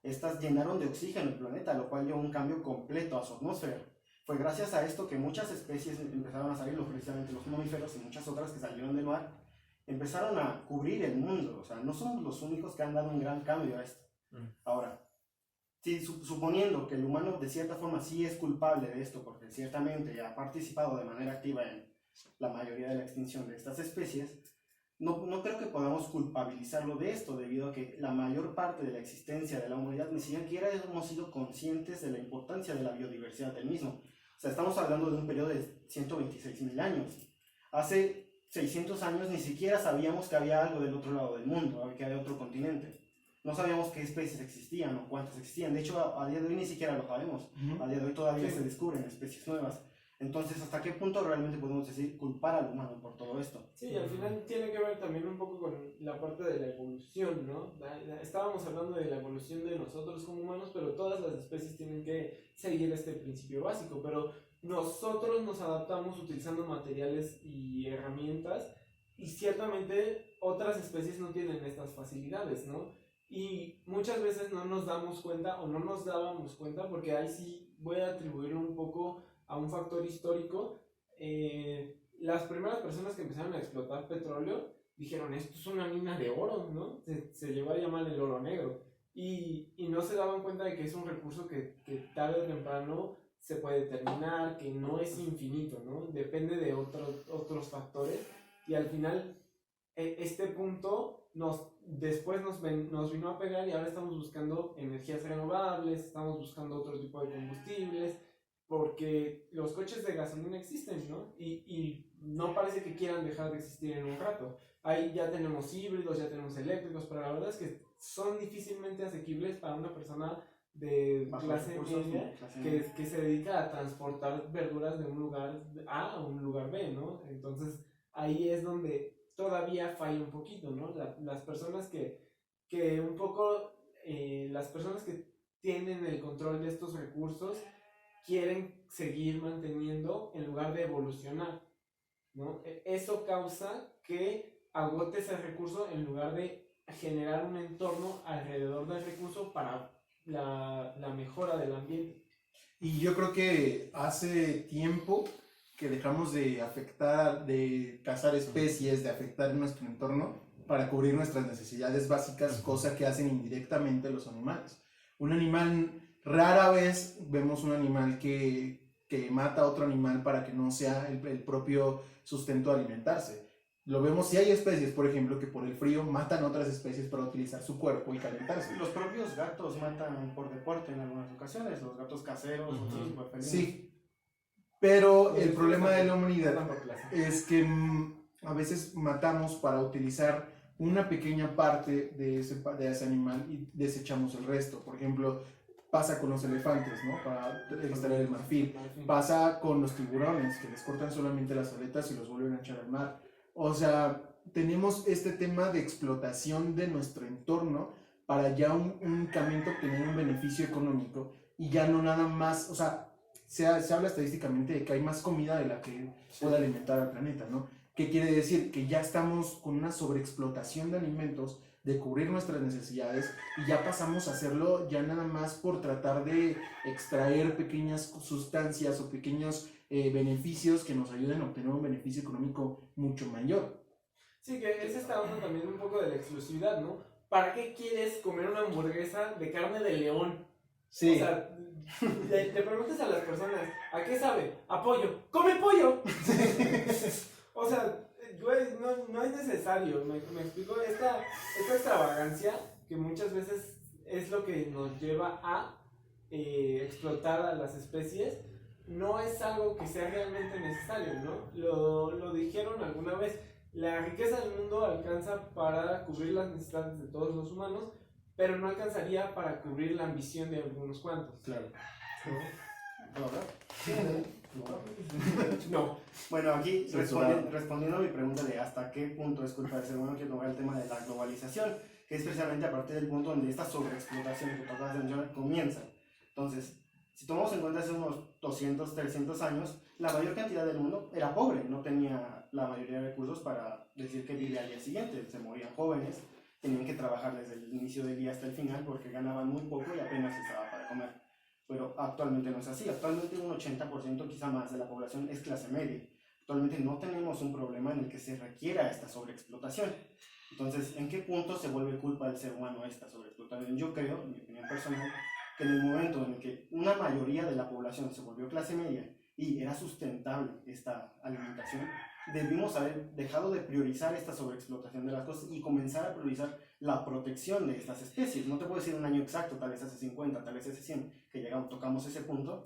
estas llenaron de oxígeno el planeta, lo cual dio un cambio completo a su atmósfera. Fue gracias a esto que muchas especies empezaron a salir, precisamente los mamíferos y muchas otras que salieron del mar, empezaron a cubrir el mundo. O sea, no somos los únicos que han dado un gran cambio a esto. Ahora, si suponiendo que el humano de cierta forma sí es culpable de esto, porque ciertamente ha participado de manera activa en la mayoría de la extinción de estas especies, no creo que podamos culpabilizarlo de esto, debido a que la mayor parte de la existencia de la humanidad ni siquiera hemos sido conscientes de la importancia de la biodiversidad del mismo. O sea, estamos hablando de un periodo de 126.000 años. Hace 600 años ni siquiera sabíamos que había algo del otro lado del mundo, que había otro continente. No sabíamos qué especies existían o cuántas existían. De hecho, a día de hoy ni siquiera lo sabemos. A día de hoy todavía se descubren especies nuevas. Entonces, ¿hasta qué punto realmente podemos decir culpar al humano por todo esto? Sí, al final tiene que ver también un poco con la parte de la evolución, ¿no? Estábamos hablando de la evolución de nosotros como humanos, pero todas las especies tienen que seguir este principio básico. Pero nosotros nos adaptamos utilizando materiales y herramientas, y ciertamente otras especies no tienen estas facilidades, ¿no? Y muchas veces no nos damos cuenta, o no nos dábamos cuenta, porque ahí sí voy a atribuirlo un poco a un factor histórico. Las primeras personas que empezaron a explotar petróleo dijeron, esto es una mina de oro, ¿no? Se llegó a llamar el oro negro, y no se daban cuenta de que es un recurso que tarde o temprano se puede terminar, que no es infinito, ¿no? Depende de otros factores, y al final este punto después nos vino a pegar, y ahora estamos buscando energías renovables, estamos buscando otro tipo de combustibles, porque los coches de gasolina existen, ¿no? Y no parece que quieran dejar de existir en un rato. Ahí ya tenemos híbridos, ya tenemos eléctricos, pero la verdad es que son difícilmente asequibles para una persona de clase media que se dedica a transportar verduras de un lugar A a un lugar B, ¿no? Entonces ahí es donde todavía falla un poquito, ¿no? Las personas que un poco, las personas que tienen el control de estos recursos quieren seguir manteniendo en lugar de evolucionar, ¿no? Eso causa que agote ese recurso en lugar de generar un entorno alrededor del recurso para la mejora del ambiente. Y yo creo que hace tiempo que dejamos de cazar especies, de afectar nuestro entorno para cubrir nuestras necesidades básicas, cosa que hacen indirectamente los animales. Un animal, rara vez vemos un animal que mata a otro animal para que no sea el propio sustento de alimentarse. Lo vemos si hay especies, por ejemplo, que por el frío matan otras especies para utilizar su cuerpo y calentarse. Los propios gatos matan por deporte en algunas ocasiones, los gatos caseros, sí. Pero el problema de la humanidad es que a veces matamos para utilizar una pequeña parte de ese animal y desechamos el resto. Por ejemplo, pasa con los elefantes, ¿no? Para extraer el marfil. Pasa con los tiburones, que les cortan solamente las aletas y los vuelven a echar al mar. O sea, tenemos este tema de explotación de nuestro entorno para ya únicamente obtener un beneficio económico, y ya no nada más, o sea, se habla estadísticamente de que hay más comida de la que puede alimentar al planeta, ¿no? ¿Qué quiere decir? Que ya estamos con una sobreexplotación de alimentos, de cubrir nuestras necesidades, y ya pasamos a hacerlo ya nada más por tratar de extraer pequeñas sustancias o pequeños beneficios que nos ayuden a obtener un beneficio económico mucho mayor. Sí, que es esta onda también un poco de la exclusividad, ¿no? ¿Para qué quieres comer una hamburguesa de carne de león? Sí. O sea, le preguntas a las personas, ¿a qué sabe? A pollo. ¡Come pollo! O sea, güey, no es necesario. Me explico, esta extravagancia que muchas veces es lo que nos lleva a explotar a las especies, no es algo que sea realmente necesario, ¿no? Lo dijeron alguna vez, la riqueza del mundo alcanza para cubrir las necesidades de todos los humanos, pero no alcanzaría para cubrir la ambición de algunos cuantos. Claro. No. Bueno, aquí respondiendo a mi pregunta de hasta qué punto es culpa del ser humano, quiero tocar el tema de la globalización, que es precisamente a partir del punto donde esta sobreexplotación que tocaba de mencionar comienza. Entonces, si tomamos en cuenta hace unos 200, 300 años, la mayor cantidad del mundo era pobre, no tenía la mayoría de recursos para decir que vive al día siguiente, se morían jóvenes, tenían que trabajar desde el inicio del día hasta el final porque ganaban muy poco y apenas les daba para comer. Pero actualmente no es así, actualmente un 80%, quizá más, de la población es clase media. Actualmente no tenemos un problema en el que se requiera esta sobreexplotación. Entonces, ¿en qué punto se vuelve culpa del ser humano esta sobreexplotación? Yo creo, en mi opinión personal, que en el momento en el que una mayoría de la población se volvió clase media y era sustentable esta alimentación, debimos haber dejado de priorizar esta sobreexplotación de las cosas y comenzar a priorizar la protección de estas especies. No te puedo decir un año exacto, tal vez hace 50, tal vez hace 100, que tocamos ese punto,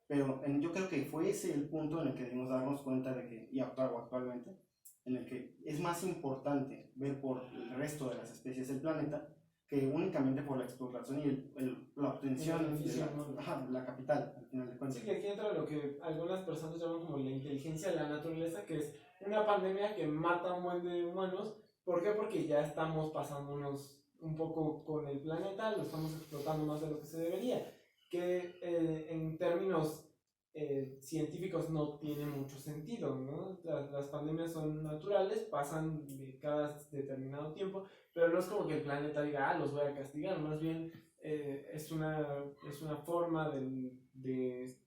pero yo creo que fue ese el punto en el que debimos darnos cuenta de que, y actualmente, en el que es más importante ver por el resto de las especies del planeta que únicamente por la explotación y la obtención de la capital, al final de cuentas. Sí, que aquí entra lo que algunas personas llaman como la inteligencia de la naturaleza, que es una pandemia que mata a un buen de humanos. ¿Por qué? Porque ya estamos pasándonos un poco con el planeta, lo estamos explotando más de lo que se debería, que en términos científicos no tiene mucho sentido, ¿no? Las pandemias son naturales, pasan cada determinado tiempo, pero no es como que el planeta diga, los voy a castigar, más bien es una forma de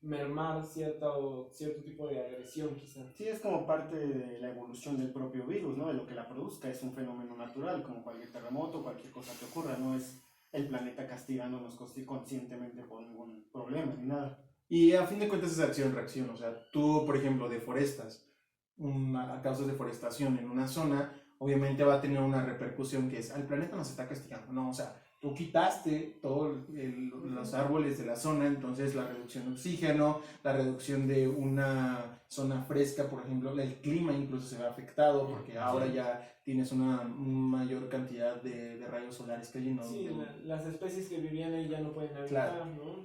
mermar cierto tipo de agresión, quizá. Sí, es como parte de la evolución del propio virus, ¿no? De lo que la produzca, es un fenómeno natural, como cualquier terremoto, cualquier cosa que ocurra, no es el planeta castigándonos conscientemente por ningún problema ni nada. Y a fin de cuentas es acción-reacción, o sea, tú, por ejemplo, deforestas a causa de deforestación en una zona, obviamente va a tener una repercusión que es, al planeta nos está castigando, ¿no? O sea, tú quitaste todos los árboles de la zona, entonces la reducción de oxígeno, la reducción de una zona fresca, por ejemplo, el clima incluso se ve afectado porque ahora ya tienes una mayor cantidad de rayos solares cayendo. Sí, las especies que vivían ahí ya no pueden habitar, claro, ¿no?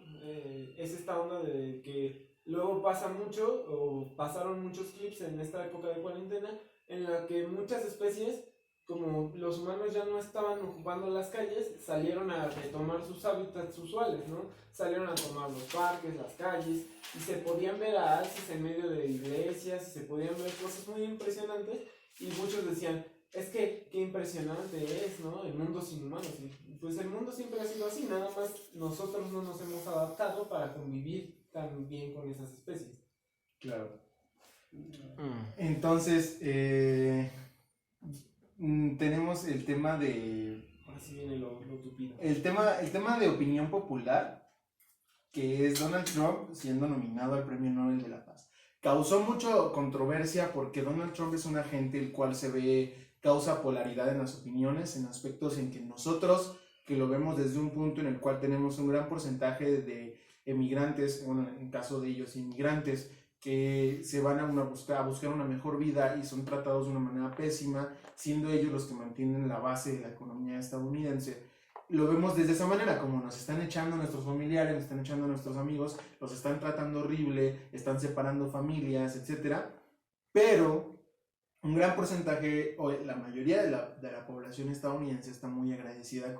Es esta onda de que luego pasa mucho, o pasaron muchos clips en esta época de cuarentena, en la que muchas especies, como los humanos ya no estaban ocupando las calles, salieron a retomar sus hábitats usuales, ¿no? Salieron a tomar los parques, las calles, y se podían ver a alces en medio de iglesias, y se podían ver cosas muy impresionantes, y muchos decían, es que qué impresionante es, ¿no? El mundo sin humanos. Y pues el mundo siempre ha sido así, nada más nosotros no nos hemos adaptado para convivir tan bien con esas especies. Claro. Entonces, tenemos el tema de... Así viene lo tupido. El tema de opinión popular, que es Donald Trump siendo nominado al Premio Nobel de la Paz. Causó mucha controversia porque Donald Trump es un agente el cual causa polaridad en las opiniones, en aspectos en que nosotros, que lo vemos desde un punto en el cual tenemos un gran porcentaje de emigrantes, bueno, en caso de ellos inmigrantes, que se van a buscar una mejor vida y son tratados de una manera pésima, siendo ellos los que mantienen la base de la economía estadounidense. Lo vemos desde esa manera, como nos están echando a nuestros familiares, nos están echando a nuestros amigos, los están tratando horrible, están separando familias, etc. Pero un gran porcentaje, o la mayoría de la población estadounidense está muy agradecida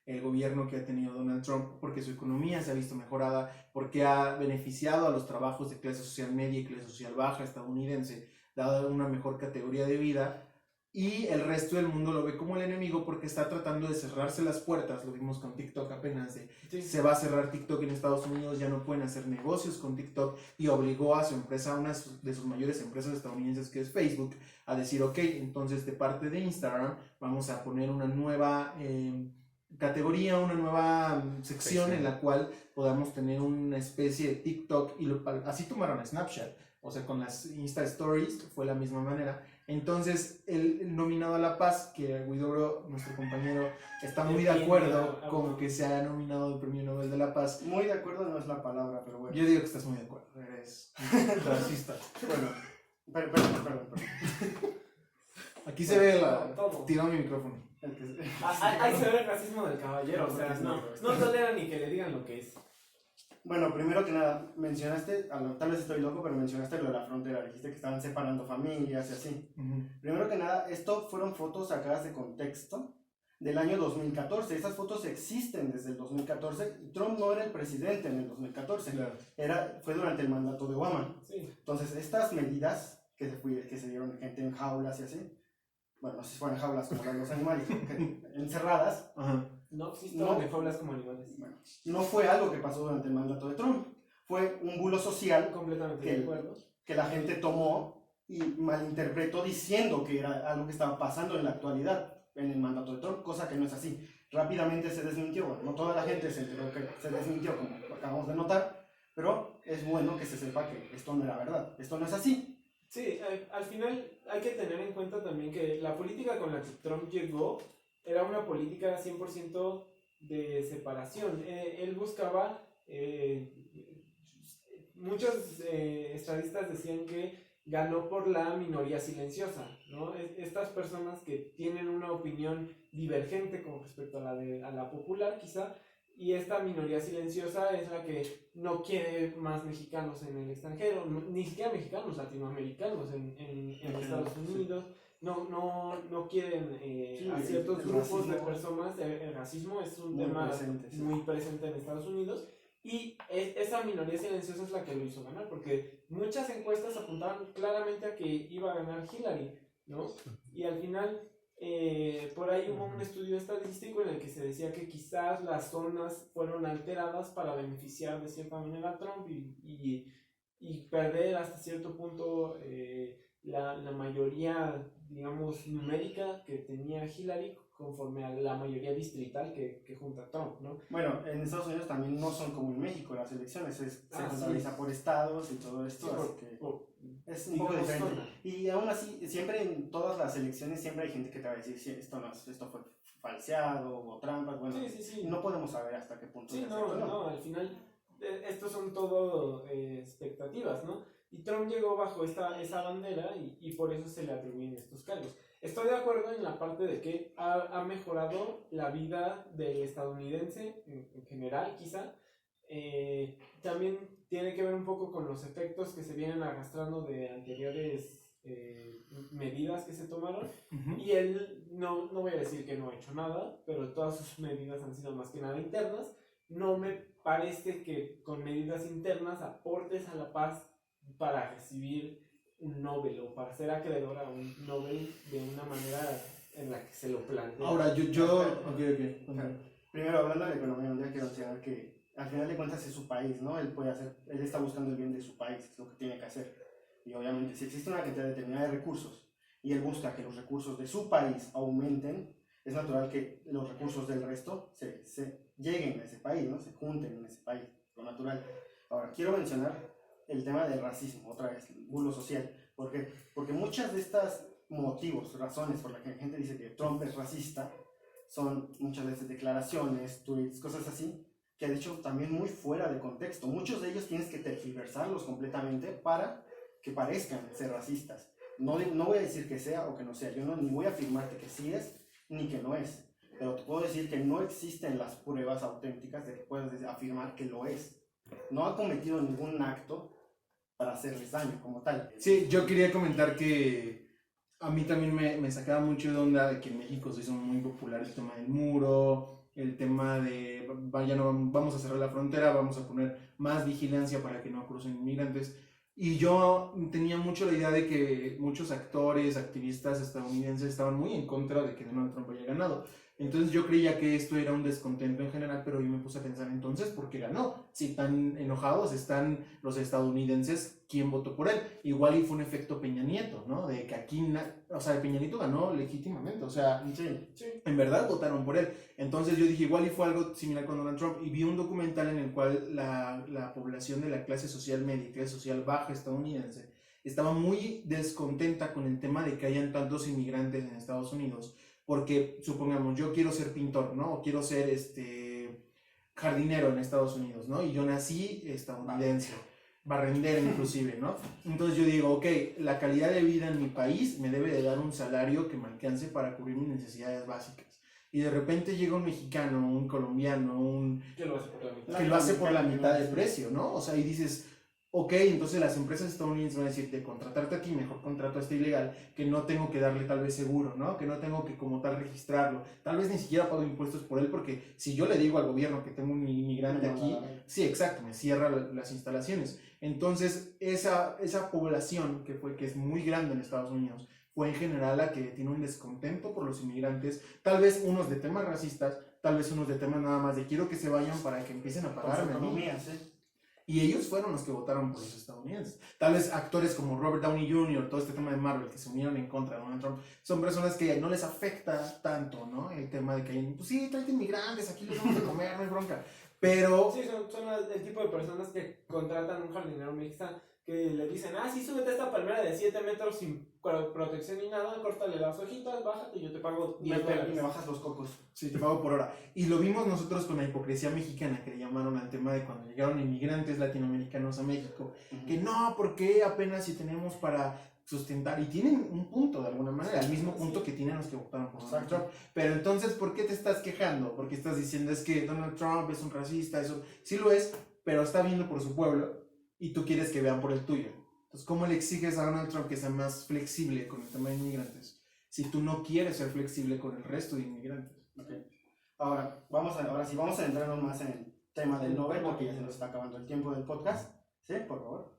el gobierno que ha tenido Donald Trump, porque su economía se ha visto mejorada, porque ha beneficiado a los trabajos de clase social media y clase social baja estadounidense, dado una mejor categoría de vida, y el resto del mundo lo ve como el enemigo porque está tratando de cerrarse las puertas. Lo vimos con TikTok apenas, se va a cerrar TikTok en Estados Unidos, ya no pueden hacer negocios con TikTok, y obligó a su empresa, una de sus mayores empresas estadounidenses, que es Facebook, a decir, ok, entonces de parte de Instagram vamos a poner una nueva categoría, una nueva sección en la cual podamos tener una especie de TikTok, y así tomaron Snapchat, o sea, con las Insta Stories fue la misma manera. Entonces, el nominado a la paz, que Huidobro, nuestro compañero, está muy de acuerdo con que se haya nominado el Premio Nobel de la Paz. Muy de acuerdo no es la palabra, pero bueno. Yo digo que estás muy de acuerdo, eres racista. Bueno, perdón. Aquí se ve tirado mi micrófono. Ahí se ve el racismo del caballero, o sea, no tolera ni que le digan lo que es. Bueno, primero que nada, mencionaste, tal vez estoy loco, pero mencionaste lo de la frontera, dijiste que estaban separando familias y así. Primero que nada, esto fueron fotos sacadas de contexto del año 2014. Esas fotos existen desde el 2014 y Trump no era el presidente en el 2014, claro. Fue durante el mandato de Obama. Sí. Entonces, estas medidas que se dieron gente en jaulas y así, bueno, no sé si fueron jaulas como las de los animales, encerradas. Ajá. No, sí estaban en jaulas como animales. Bueno, no fue algo que pasó durante el mandato de Trump, fue un bulo social completamente de acuerdo, que la gente tomó y malinterpretó diciendo que era algo que estaba pasando en la actualidad en el mandato de Trump, cosa que no es así. Rápidamente se desmintió, bueno, no toda la gente se enteró que se desmintió, como acabamos de notar, pero es bueno que se sepa que esto no era verdad, esto no es así. Sí, al final hay que tener en cuenta también que la política con la que Trump llegó era una política 100% de separación. Él buscaba, muchos estadistas decían que ganó por la minoría silenciosa, ¿no? Estas personas que tienen una opinión divergente con respecto a la popular quizá, y esta minoría silenciosa es la que no quiere más mexicanos en el extranjero, ni siquiera mexicanos, latinoamericanos en Estados Unidos. No quieren a ciertos grupos de personas. El racismo es un tema muy presente en Estados Unidos, y esa minoría silenciosa es la que lo hizo ganar, porque muchas encuestas apuntaban claramente a que iba a ganar Hillary, ¿no? Y al final por ahí hubo un estudio estadístico en el que se decía que quizás las zonas fueron alteradas para beneficiar de cierta manera a Trump y perder hasta cierto punto la mayoría, digamos, numérica que tenía Hillary conforme a la mayoría distrital que junta Trump, ¿no? Bueno, en Estados Unidos también no son como en México las elecciones, se contabiliza por estados y todo esto, sí, así que es un poco diferente. Y aún así, siempre en todas las elecciones siempre hay gente que te va a decir, sí, esto fue falseado o trampas, bueno, sí. No podemos saber hasta qué punto. Sí, no, al final estos son todo expectativas, ¿no? Y Trump llegó bajo esa bandera y por eso se le atribuyen estos cargos. Estoy de acuerdo en la parte de que ha mejorado la vida del estadounidense en general, quizá. También tiene que ver un poco con los efectos que se vienen arrastrando de anteriores medidas que se tomaron. Y él, no voy a decir que no ha hecho nada, pero todas sus medidas han sido más que nada internas. No me parece que con medidas internas aportes a la paz para recibir un Nobel o para ser acreedor a un Nobel de una manera en la que se lo plantea. Ahora, okay. Primero, hablando de la economía mundial, quiero mencionar que al final de cuentas es su país, ¿no? Él está buscando el bien de su país, es lo que tiene que hacer. Y obviamente, si existe una cantidad determinada de recursos y él busca que los recursos de su país aumenten, es natural que los recursos del resto se lleguen a ese país, ¿no? Se junten en ese país, lo natural. Ahora, quiero mencionar el tema del racismo, otra vez, el bulo social. ¿Por qué? Porque muchas de estas motivos, razones por las que la gente dice que Trump es racista, son muchas veces declaraciones, tweets, cosas así, que de hecho también muy fuera de contexto. Muchos de ellos tienes que tergiversarlos completamente para que parezcan ser racistas. No voy a decir que sea o que no sea, yo ni voy a afirmarte que sí es ni que no es, pero te puedo decir que no existen las pruebas auténticas de que puedas afirmar que lo es. No ha cometido ningún acto para hacerles daño como tal. Sí, yo quería comentar que a mí también me sacaba mucho de onda de que en México se hizo muy popular el tema del muro, el tema de, vaya, no, vamos a cerrar la frontera, vamos a poner más vigilancia para que no crucen inmigrantes. Y yo tenía mucho la idea de que muchos actores, activistas estadounidenses estaban muy en contra de que Donald Trump haya ganado. Entonces yo creía que esto era un descontento en general, pero yo me puse a pensar entonces, ¿por qué ganó? Si tan enojados están los estadounidenses, ¿quién votó por él? Igual y fue un efecto Peña Nieto, ¿no? De que aquí, o sea, Peña Nieto ganó legítimamente, o sea, en verdad votaron por él. Entonces yo dije, igual y fue algo similar con Donald Trump, y vi un documental en el cual la población de la clase social media y clase social baja estadounidense estaba muy descontenta con el tema de que hayan tantos inmigrantes en Estados Unidos. Porque, supongamos, yo quiero ser pintor, ¿no? O quiero ser jardinero en Estados Unidos, ¿no? Y yo nací estadounidense, barrendero inclusive, ¿no? Entonces yo digo, ok, la calidad de vida en mi país me debe de dar un salario que me alcance para cubrir mis necesidades básicas. Y de repente llega un mexicano, un colombiano, que lo hace por la mitad. Que lo hace por la mitad del precio, ¿no? O sea, y dices, ok, entonces las empresas estadounidenses van a decir, de contratarte a ti, mejor contrato a este ilegal, que no tengo que darle tal vez seguro, ¿no? Que no tengo que como tal registrarlo. Tal vez ni siquiera pago impuestos por él, porque si yo le digo al gobierno que tengo un inmigrante aquí, sí, exacto, me cierra las instalaciones. Entonces, esa población que es muy grande en Estados Unidos, fue en general la que tiene un descontento por los inmigrantes, tal vez unos de temas racistas, tal vez unos de temas nada más de quiero que se vayan para que empiecen a pagarme a mí. Y ellos fueron los que votaron por los estadounidenses. Tal vez actores como Robert Downey Jr., todo este tema de Marvel, que se unieron en contra de Donald Trump, son personas que no les afecta tanto, ¿no? El tema de que hay, pues sí, tráete inmigrantes, aquí les vamos a comer, no hay bronca. Pero... Sí, son el tipo de personas que contratan un jardinero mixta que le dicen, sí, súbete a esta palmera de 7 metros sin protección ni nada, córtale las hojitas, bájate y yo te pago $10. Y me bajas los cocos. Sí, te pago por hora. Y lo vimos nosotros con la hipocresía mexicana, que le llamaron al tema de cuando llegaron inmigrantes latinoamericanos a México, que no, porque apenas si tenemos para sustentar, y tienen un punto de alguna manera, el mismo punto que tienen los que votaron por Donald Trump. Pero entonces, ¿por qué te estás quejando? Porque estás diciendo, es que Donald Trump es un racista, eso sí lo es, pero está viendo por su pueblo, y tú quieres que vean por el tuyo. Entonces, ¿cómo le exiges a Donald Trump que sea más flexible con el tema de inmigrantes si tú no quieres ser flexible con el resto de inmigrantes? Okay. Ahora sí, vamos a entrarnos más en el tema del Nobel, porque ya se nos está acabando el tiempo del podcast. ¿Sí? Por favor.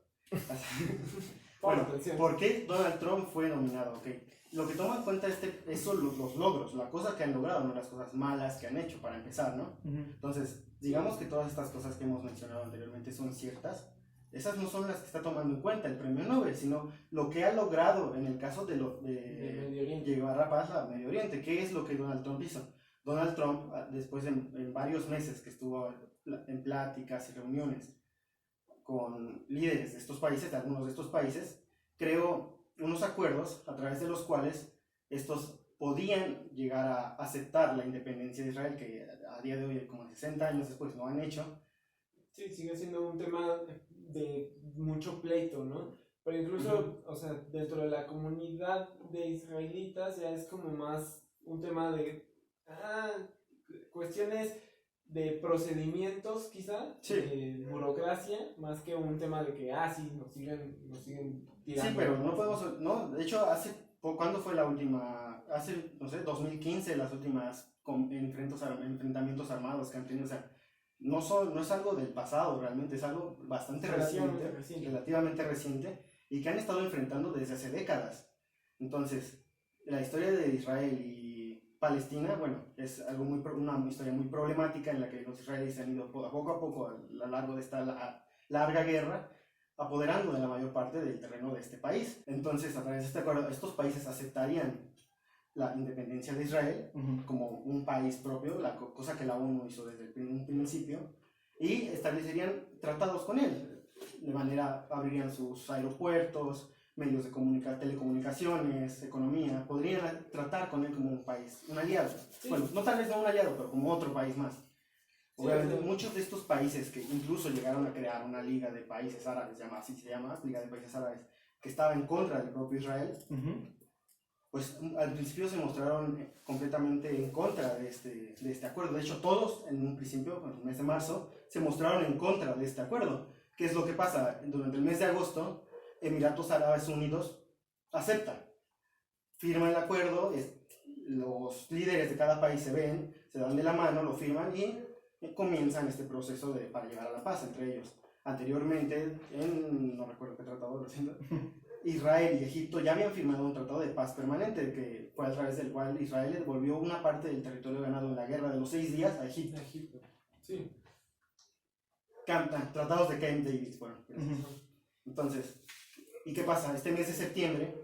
Bueno, ¿por qué Donald Trump fue nominado? Okay. Lo que toma en cuenta son los logros, la cosa que han logrado, no las cosas malas que han hecho, para empezar, ¿no? Entonces, digamos que todas estas cosas que hemos mencionado anteriormente son ciertas. Esas no son las que está tomando en cuenta el premio Nobel, sino lo que ha logrado en el caso de Medio Oriente. llevar la paz a Medio Oriente. ¿Qué es lo que Donald Trump hizo? Donald Trump, después de en varios meses que estuvo en pláticas y reuniones con líderes de estos países, de algunos de estos países, creó unos acuerdos a través de los cuales estos podían llegar a aceptar la independencia de Israel, que a día de hoy, como 60 años después, no han hecho. Sí, sigue siendo un tema de mucho pleito, ¿no? Pero incluso, o sea, dentro de la comunidad de israelitas ya es como más un tema de cuestiones de procedimientos, quizá, sí, de burocracia, más que un tema de que, sí, nos siguen tirando. Sí, pero no podemos, no, de hecho, ¿cuándo fue la última? Hace, no sé, 2015, las últimas enfrentamientos armados que han tenido, o sea, no es algo del pasado realmente, es algo bastante relativamente reciente, y que han estado enfrentando desde hace décadas. Entonces, la historia de Israel y Palestina, bueno, es una historia muy problemática en la que los israelíes han ido poco a poco a lo largo de esta larga guerra, apoderando de la mayor parte del terreno de este país. Entonces, a través de este acuerdo, estos países aceptarían la independencia de Israel como un país propio, cosa que la ONU hizo desde un principio, y establecerían tratados con él. De manera, abrirían sus aeropuertos, medios de telecomunicaciones, economía, podrían tratar con él como un país, un aliado. Sí. Bueno, tal vez no un aliado, pero como otro país más. Obviamente, muchos de estos países que incluso llegaron a crear una liga de países árabes, así se llama, Liga de Países Árabes, que estaba en contra del propio Israel, pues al principio se mostraron completamente en contra de este acuerdo. De hecho, todos en un principio, en el mes de marzo, se mostraron en contra de este acuerdo. ¿Qué es lo que pasa? Durante el mes de agosto, Emiratos Árabes Unidos acepta, firma el acuerdo, los líderes de cada país se ven, se dan de la mano, lo firman y comienzan este proceso para llegar a la paz entre ellos. Anteriormente, no recuerdo qué tratado reciente, Israel y Egipto ya habían firmado un tratado de paz permanente, que fue a través del cual Israel le devolvió una parte del territorio ganado en la guerra de los 6 días a Egipto. Sí. Tratados de Camp David, bueno. Entonces, ¿y qué pasa? Este mes de septiembre,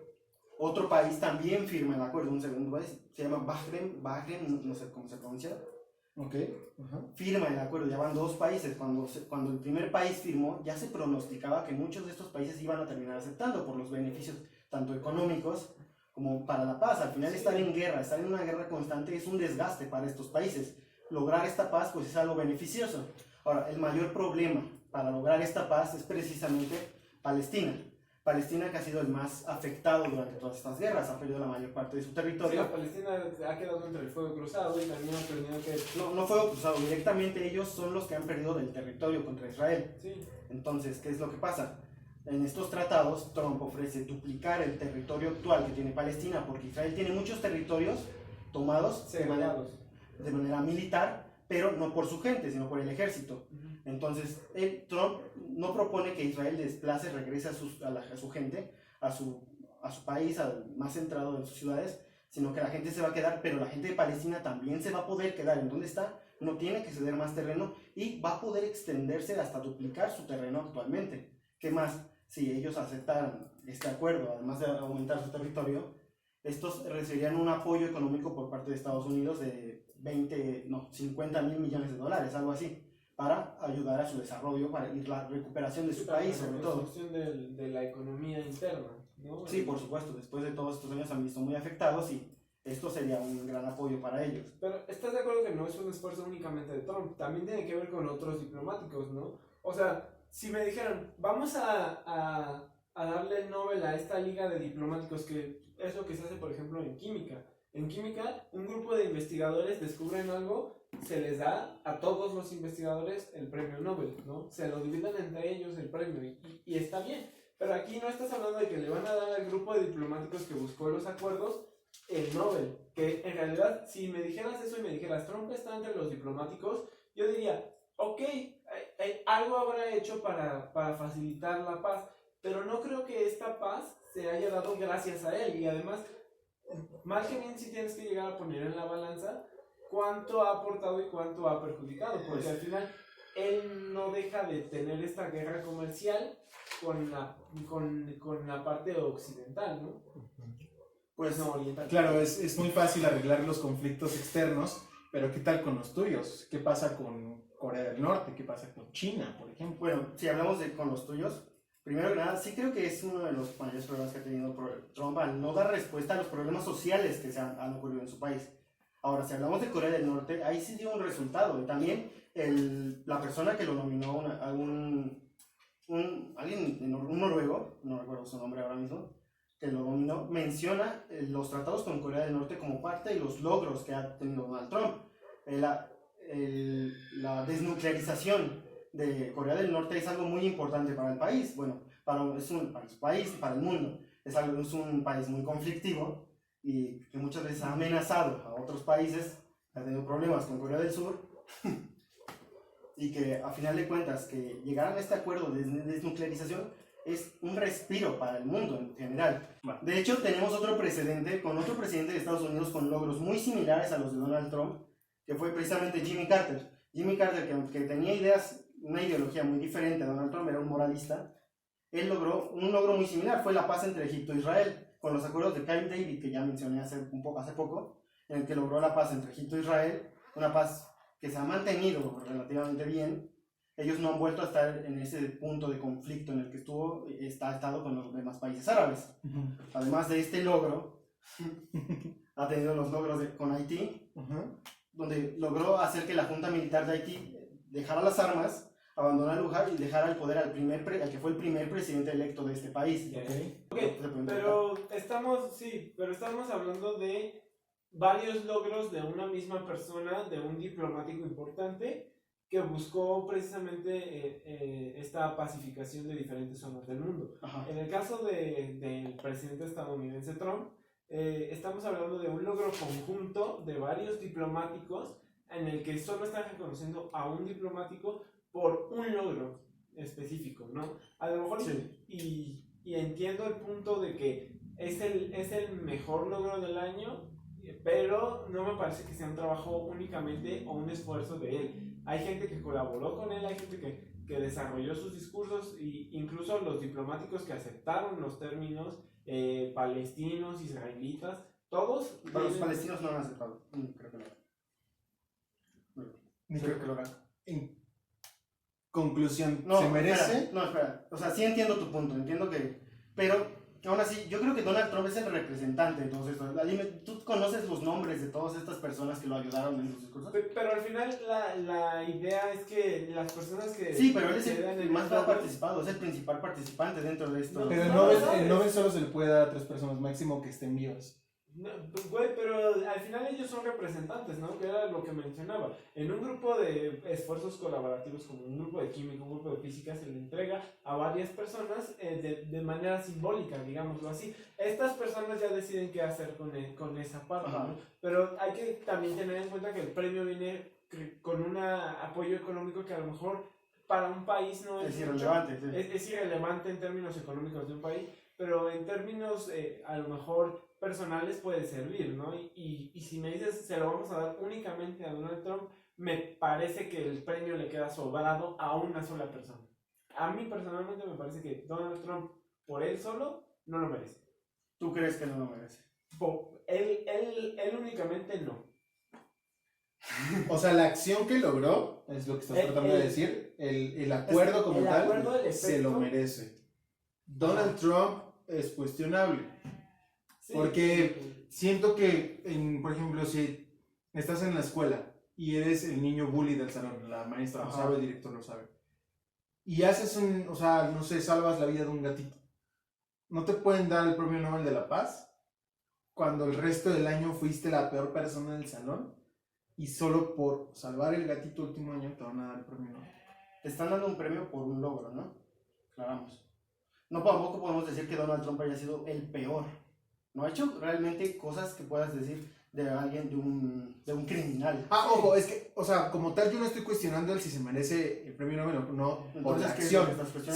otro país también firma el acuerdo, un segundo país, se llama Bahrein, no sé cómo se pronuncia. Firma el acuerdo, ya van 2 países. Cuando el primer país firmó, ya se pronosticaba que muchos de estos países iban a terminar aceptando por los beneficios tanto económicos como para la paz. Al final estar en guerra, estar en una guerra constante es un desgaste para estos países. Lograr esta paz pues es algo beneficioso. Ahora, el mayor problema para lograr esta paz es precisamente Palestina. Palestina, que ha sido el más afectado durante todas estas guerras, ha perdido la mayor parte de su territorio. Sí, Palestina ha quedado entre el fuego cruzado y también ha perdido que... No fuego cruzado, directamente ellos son los que han perdido del territorio contra Israel. Sí. Entonces, ¿qué es lo que pasa? En estos tratados, Trump ofrece duplicar el territorio actual que tiene Palestina, porque Israel tiene muchos territorios tomados de manera militar, pero no por su gente, sino por el ejército. Entonces, Trump no propone que Israel desplace, regrese a su gente, a su país, más centrado en sus ciudades, sino que la gente se va a quedar, pero la gente de Palestina también se va a poder quedar en donde está, no tiene que ceder más terreno y va a poder extenderse hasta duplicar su terreno actualmente. ¿Qué más? Si ellos aceptaran este acuerdo, además de aumentar su territorio, estos recibirían un apoyo económico por parte de Estados Unidos de 50 mil millones de dólares, algo así, para ayudar a su desarrollo, para la recuperación de su país, sobre todo. La reconstrucción de la economía interna, ¿no? Sí, por supuesto, después de todos estos años se han visto muy afectados y esto sería un gran apoyo para ellos. Pero ¿estás de acuerdo que no es un esfuerzo únicamente de Trump? También tiene que ver con otros diplomáticos, ¿no? O sea, si me dijeran, vamos a darle el Nobel a esta liga de diplomáticos, que es lo que se hace, por ejemplo, en química. En química, un grupo de investigadores descubren algo, se les da a todos los investigadores el premio Nobel, ¿no? Se lo dividen entre ellos el premio y está bien. Pero aquí no estás hablando de que le van a dar al grupo de diplomáticos que buscó los acuerdos el Nobel. Que en realidad, si me dijeras eso y me dijeras, Trump está entre los diplomáticos, yo diría, ok, algo habrá hecho para facilitar la paz, pero no creo que esta paz se haya dado gracias a él. Y además, mal que bien, sí tienes que llegar a poner en la balanza cuánto ha aportado y cuánto ha perjudicado, porque al final él no deja de tener esta guerra comercial con la parte occidental, ¿no? Pues no, oriental. Claro, es muy fácil arreglar los conflictos externos, pero ¿qué tal con los tuyos? ¿Qué pasa con Corea del Norte? ¿Qué pasa con China, por ejemplo? Bueno, si hablamos con los tuyos, primero que nada, sí creo que es uno de los mayores problemas que ha tenido Trump al no dar respuesta a los problemas sociales que han ocurrido en su país. Ahora, si hablamos de Corea del Norte, ahí sí dio un resultado. Y también la persona que lo nominó, un noruego, no recuerdo su nombre ahora mismo, que lo nominó, menciona los tratados con Corea del Norte como parte de los logros que ha tenido Donald Trump. La desnuclearización de Corea del Norte es algo muy importante para el país. Bueno, para su país, para el mundo. Es un país muy conflictivo y que muchas veces ha amenazado a otros países, ha tenido problemas con Corea del Sur y que a final de cuentas que llegaran a este acuerdo de desnuclearización es un respiro para el mundo en general. De hecho, tenemos otro precedente con otro presidente de Estados Unidos con logros muy similares a los de Donald Trump, que fue precisamente Jimmy Carter. Jimmy Carter, que aunque tenía una ideología muy diferente a Donald Trump, era un moralista, él logró un logro muy similar, fue la paz entre Egipto e Israel, con los acuerdos de Camp David, que ya mencioné hace poco, en el que logró la paz entre Egipto e Israel, una paz que se ha mantenido relativamente bien. Ellos no han vuelto a estar en ese punto de conflicto en el que ha estado con los demás países árabes. Además de este logro, ha tenido los logros con Haití, donde logró hacer que la Junta Militar de Haití dejara las armas, abandonara el lugar y dejara el poder al que fue el primer presidente electo de este país. Pero estamos hablando de varios logros de una misma persona, de un diplomático importante que buscó precisamente esta pacificación de diferentes zonas del mundo. Ajá. En el caso del presidente estadounidense Trump, estamos hablando de un logro conjunto de varios diplomáticos en el que solo están reconociendo a un diplomático por un logro específico, ¿no? A lo mejor sí. y entiendo el punto de que es el mejor logro del año, pero no me parece que sea un trabajo únicamente o un esfuerzo de él. Hay gente que colaboró con él, hay gente que desarrolló sus discursos, e incluso los diplomáticos que aceptaron los términos palestinos, israelitas, todos... Pero los palestinos no lo han aceptado, creo que no. Ni creo que lo hagan. En conclusión, ¿se merece? Espera. O sea, sí entiendo tu punto, entiendo que... Pero, aún así, yo creo que Donald Trump es el representante de todos estos. Dime, ¿tú conoces los nombres de todas estas personas que lo ayudaron en sus discursos? Pero al final la idea es que las personas que... Sí, pero él es el más participado, es el principal participante dentro de esto. Pero el Nobel solo se le puede dar a 3 personas máximo que estén vivas. No, pues, güey, pero al final ellos son representantes, ¿no? Que era lo que mencionaba. En un grupo de esfuerzos colaborativos, como un grupo de química, un grupo de física, se le entrega a varias personas de manera simbólica, digámoslo así. Estas personas ya deciden qué hacer con esa parte, ¿no? Pero hay que también tener en cuenta que el premio viene con un apoyo económico que a lo mejor para un país no es irrelevante. Sí. Es irrelevante en términos económicos de un país, pero en términos a lo mejor personales puede servir, ¿no? Y si me dices se lo vamos a dar únicamente a Donald Trump, me parece que el premio le queda sobrado a una sola persona. A mí personalmente me parece que Donald Trump por él solo no lo merece. ¿Tú crees que no lo merece? Él únicamente no. O sea, la acción que logró, es lo que estás tratando de decir, el acuerdo como tal, se lo merece. Donald Trump es cuestionable. Sí, porque siento que, por ejemplo, si estás en la escuela y eres el niño bully del salón, la maestra lo sabe, el director lo sabe, y haces o sea, no sé, salvas la vida de un gatito, ¿no te pueden dar el premio Nobel de la Paz cuando el resto del año fuiste la peor persona del salón y solo por salvar el gatito el último año te van a dar el premio Nobel? Te están dando un premio por un logro, ¿no? Aclaramos. No, tampoco podemos decir que Donald Trump haya sido el peor. No ha hecho realmente cosas que puedas decir de alguien, de un criminal. Ojo, es que, o sea, como tal yo no estoy cuestionando el si se merece el premio Nobel o no. Entonces, por la acción,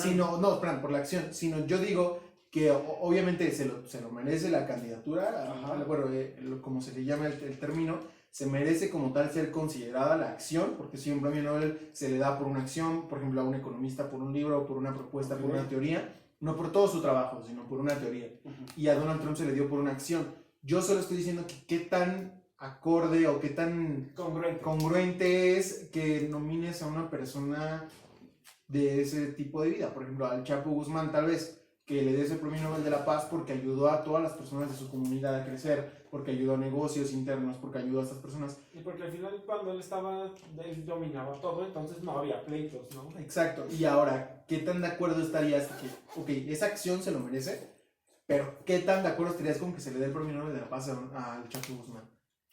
sino, no, espera, por la acción, sino yo digo que obviamente se lo merece la candidatura, bueno, como se le llama el término, se merece como tal ser considerada la acción, porque si un premio Nobel se le da por una acción, por ejemplo a un economista por un libro, por una propuesta, por una teoría, no por todo su trabajo, sino por una teoría. Y a Donald Trump se le dio por una acción. Yo solo estoy diciendo que qué tan acorde o qué tan congruente es que nomines a una persona de ese tipo de vida. Por ejemplo, al Chapo Guzmán, tal vez, que le des el premio Nobel de la Paz porque ayudó a todas las personas de su comunidad a crecer, porque ayudó a negocios internos, porque ayudó a estas personas. Y porque al final cuando él dominaba todo, entonces no había pleitos, ¿no? Exacto. Y ahora, ¿qué tan de acuerdo estarías que, ok, esa acción se lo merece, pero qué tan de acuerdo estarías con que se le dé el premio Nobel de la Paz al Chapo Guzmán?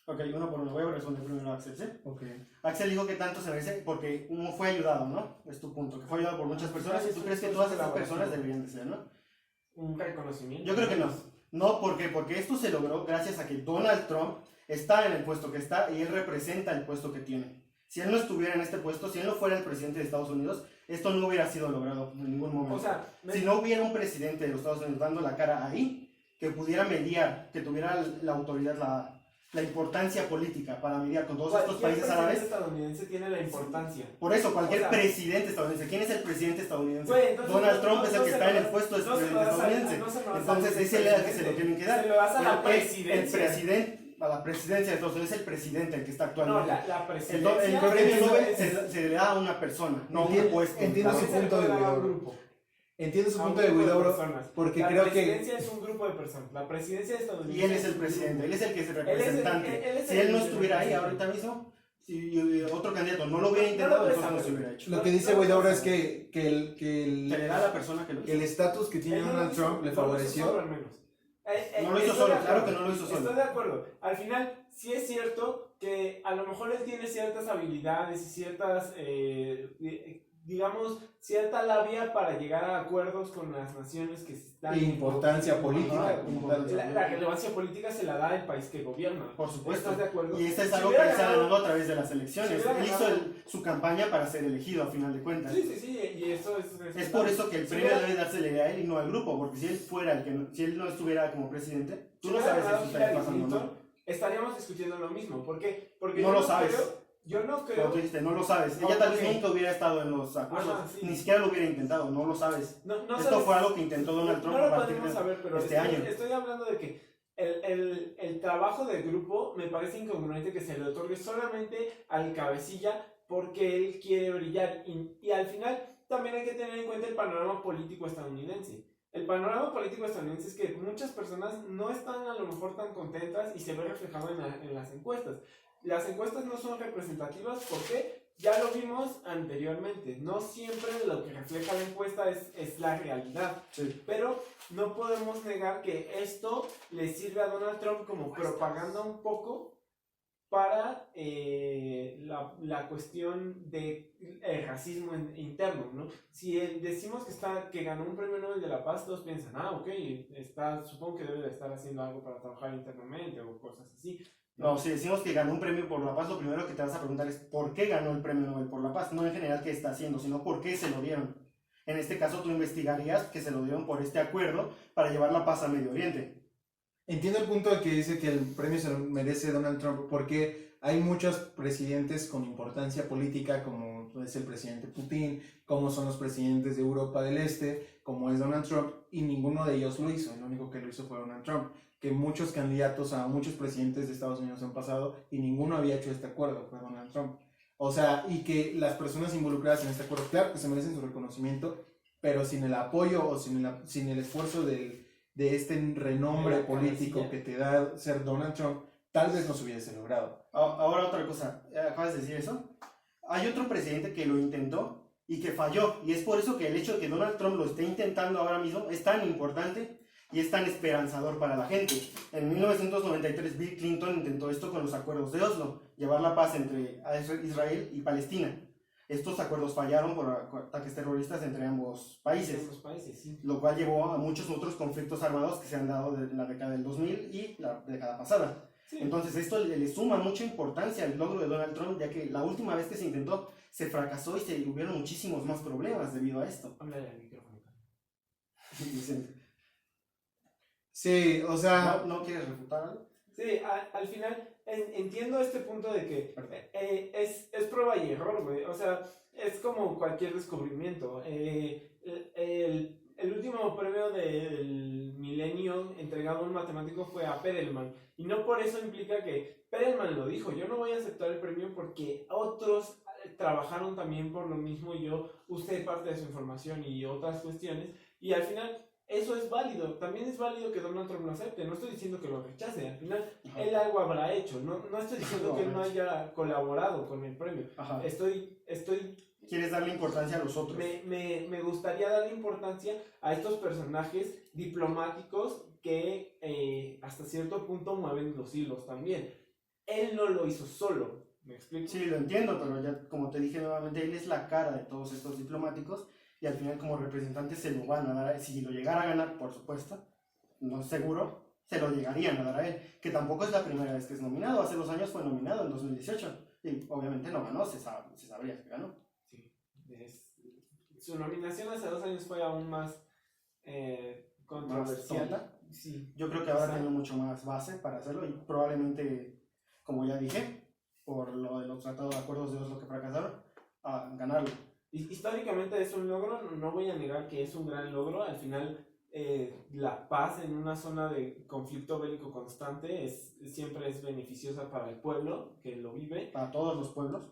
Ok, uno por uno. Voy a responder primero a Axel, ¿sí? Ok. Axel dijo que tanto se merece porque uno fue ayudado, ¿no? Es tu punto, que fue ayudado por muchas personas y tú crees que todas esas personas deberían de ser, ¿no? Un reconocimiento. Yo creo que no. No, porque esto se logró gracias a que Donald Trump está en el puesto que está y él representa el puesto que tiene. Si él no estuviera en este puesto, si él no fuera el presidente de Estados Unidos, esto no hubiera sido logrado en ningún momento. O sea, si no hubiera un presidente de los Estados Unidos dando la cara ahí, que pudiera mediar, que tuviera la autoridad, la importancia política para mediar con todos estos países árabes. El estadounidense tiene la importancia. Por eso, cualquier presidente estadounidense. ¿Quién es el presidente estadounidense? Donald Trump es el que está en el puesto de presidente estadounidense. Entonces es el que se lo tienen que dar. Se lo das a la presidencia. A la presidencia de Estados Unidos es el presidente el que está actualmente. No, la presidencia. El premio Nobel se le da a una persona, no a un puesto. Entiendo su punto de Huidobro. Entiendo su punto de Huidobro, porque creo que... La presidencia es un grupo de personas, la presidencia de Estados Unidos. Y él es el presidente, él es el que es el representante. Si él no estuviera ahí ahorita mismo, si otro candidato no lo hubiera intentado, entonces no se hubiera hecho. Lo que dice Huidobro es que le da a la persona que lo hizo. El estatus que tiene Donald Trump le favoreció. No lo hizo solo, claro que no lo hizo solo. Estoy de acuerdo. Al final, sí es cierto que a lo mejor él tiene ciertas habilidades y ciertas digamos, cierta labia para llegar a acuerdos con las naciones que están... Importancia política. La relevancia política se la da el país que gobierna. Por supuesto. ¿Estás de acuerdo? Y este es algo que él se ha ganado a través de las elecciones. Él hizo su campaña para ser elegido, a final de cuentas. Sí, y eso es... Es por eso que el premio debe dársele a él y no al grupo, porque si él fuera si él no estuviera como presidente, tú no sabes si eso estaría pasando o no. Estaríamos discutiendo lo mismo. ¿Por qué? Porque no lo sabes. Yo no creo... Como tú dijiste, no lo sabes. Ella tal vez nunca hubiera estado en los acuerdos. Ajá, sí. Ni siquiera lo hubiera intentado, no lo sabes. Esto fue algo que intentó Donald Trump a partir de saber, pero este año. Estoy hablando de que el trabajo del grupo me parece incongruente que se le otorgue solamente al cabecilla porque él quiere brillar. Y al final también hay que tener en cuenta el panorama político estadounidense. El panorama político estadounidense es que muchas personas no están a lo mejor tan contentas y se ve reflejado en las encuestas. Las encuestas no son representativas porque ya lo vimos anteriormente. No siempre lo que refleja la encuesta es la realidad. Sí. Pero no podemos negar que esto le sirve a Donald Trump como propaganda un poco para la cuestión de racismo interno, ¿no? Si decimos que ganó un premio Nobel de la Paz, todos piensan, ok, supongo que debe de estar haciendo algo para trabajar internamente o cosas así. No, si decimos que ganó un premio por la paz, lo primero que te vas a preguntar es ¿por qué ganó el premio Nobel por la paz? No en general qué está haciendo, sino por qué se lo dieron. En este caso tú investigarías que se lo dieron por este acuerdo para llevar la paz a Medio Oriente. Entiendo el punto de que dice que el premio se lo merece Donald Trump porque hay muchos presidentes con importancia política, como es el presidente Putin, como son los presidentes de Europa del Este, como es Donald Trump, y ninguno de ellos lo hizo. El único que lo hizo fue Donald Trump. Que muchos candidatos a muchos presidentes de Estados Unidos han pasado y ninguno había hecho este acuerdo, fue Donald Trump. O sea, y que las personas involucradas en este acuerdo, claro que se merecen su reconocimiento, pero sin el apoyo o sin el esfuerzo de este renombre político que te da ser Donald Trump, tal vez no se hubiese logrado. Ahora otra cosa, acabas de decir eso. Hay otro presidente que lo intentó y que falló, y es por eso que el hecho de que Donald Trump lo esté intentando ahora mismo es tan importante y es tan esperanzador para la gente. En 1993 Bill Clinton intentó esto con los acuerdos de Oslo, llevar la paz entre Israel y Palestina. Estos acuerdos fallaron por ataques terroristas entre ambos países, sí. Lo cual llevó a muchos otros conflictos armados que se han dado en la década del 2000 y la década pasada. Sí. Entonces esto le suma mucha importancia al logro de Donald Trump, ya que la última vez que se intentó se fracasó y hubieron muchísimos más problemas debido a esto. Háblale al micrófono. Sí, o sea... ¿No quieres refutar algo? Sí, al final entiendo este punto de que es prueba y error, güey. O sea, es como cualquier descubrimiento. El último premio del milenio entregado a un matemático fue a Perelman. Y no por eso implica que Perelman lo dijo. Yo no voy a aceptar el premio porque otros trabajaron también por lo mismo. Yo usé parte de su información y otras cuestiones. Y al final... eso es válido. También es válido que Donald Trump lo acepte. No estoy diciendo que lo rechace. Al final, él algo habrá hecho. No estoy diciendo que él no haya colaborado con el premio. ¿Quieres darle importancia a los otros? Me gustaría darle importancia a estos personajes diplomáticos que hasta cierto punto mueven los hilos también. Él no lo hizo solo. ¿Me explico? Sí, lo entiendo, pero ya como te dije nuevamente, él es la cara de todos estos diplomáticos. Y al final como representante se lo van a dar, si lo llegara a ganar, por supuesto, no seguro, se lo llegarían a dar a él, que tampoco es la primera vez que es nominado. Hace 2 años fue nominado, en 2018, y obviamente no ganó, se sabría que ganó. Sí, su nominación hace 2 años fue aún más controversial. Sí. Yo creo que ahora tiene mucho más base para hacerlo, y probablemente, como ya dije, por lo de los tratados de acuerdos de Oslo que fracasaron, a ganarlo. Históricamente es un logro, no voy a negar que es un gran logro. Al final, la paz en una zona de conflicto bélico constante siempre es beneficiosa para el pueblo que lo vive. Para todos los pueblos.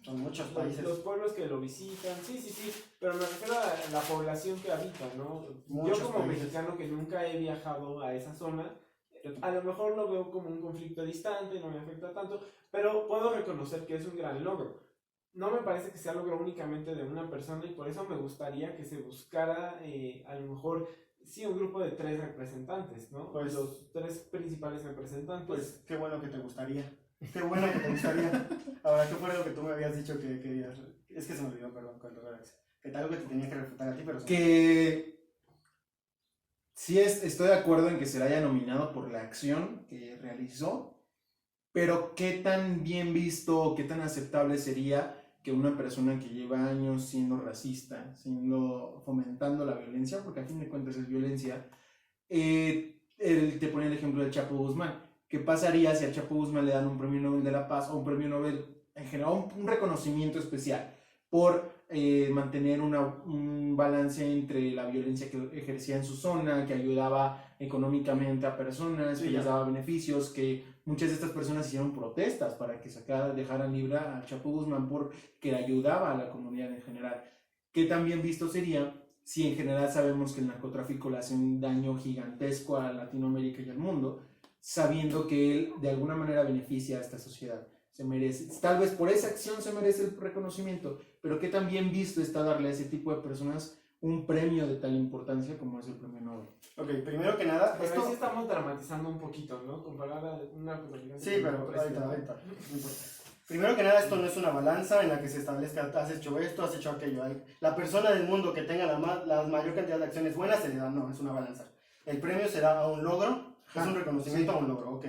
Son muchos países. Los pueblos que lo visitan, sí, pero me refiero a la población que habita, ¿no? Yo como mexicano que nunca he viajado a esa zona, a lo mejor lo veo como un conflicto distante, no me afecta tanto, pero puedo reconocer que es un gran logro. No me parece que sea logro únicamente de una persona y por eso me gustaría que se buscara a lo mejor, sí, un grupo de 3 representantes, ¿no? Pues, los 3 principales representantes. Pues qué bueno que te gustaría. Qué bueno que te gustaría. Ahora, ¿qué fue lo que tú me habías dicho que querías? Es que se me olvidó, perdón, cuando que tal que te tenía que refutar a ti, pero... Que sí estoy de acuerdo en que se le haya nominado por la acción que realizó, pero qué tan bien visto, qué tan aceptable sería que una persona que lleva años siendo racista, fomentando la violencia, porque a fin de cuentas es violencia, él te pone el ejemplo del Chapo Guzmán. ¿Qué pasaría si a Chapo Guzmán le dan un premio Nobel de la Paz o un premio Nobel en general, un reconocimiento especial por mantener un balance entre la violencia que ejercía en su zona, que ayudaba económicamente a personas, que les daba beneficios, que muchas de estas personas hicieron protestas para que dejaran libre al Chapo Guzmán porque ayudaba a la comunidad en general? ¿Qué tan bien visto sería si en general sabemos que el narcotráfico le hace un daño gigantesco a Latinoamérica y al mundo, sabiendo que él de alguna manera beneficia a esta sociedad? Se merece, tal vez por esa acción se merece el reconocimiento, pero qué tan bien visto está darle a ese tipo de personas un premio de tal importancia como es el premio Nobel. Ok, primero que nada, pero esto... sí estamos dramatizando un poquito, ¿no? Comparar a un narcotraficante. Sí, pero ahorita, no importa. Primero que nada, esto no es una balanza en la que se establezca, has hecho esto, has hecho aquello. La persona del mundo que tenga la mayor cantidad de acciones buenas se le da, no, es una balanza. El premio será a un logro, es un reconocimiento a un logro, ok.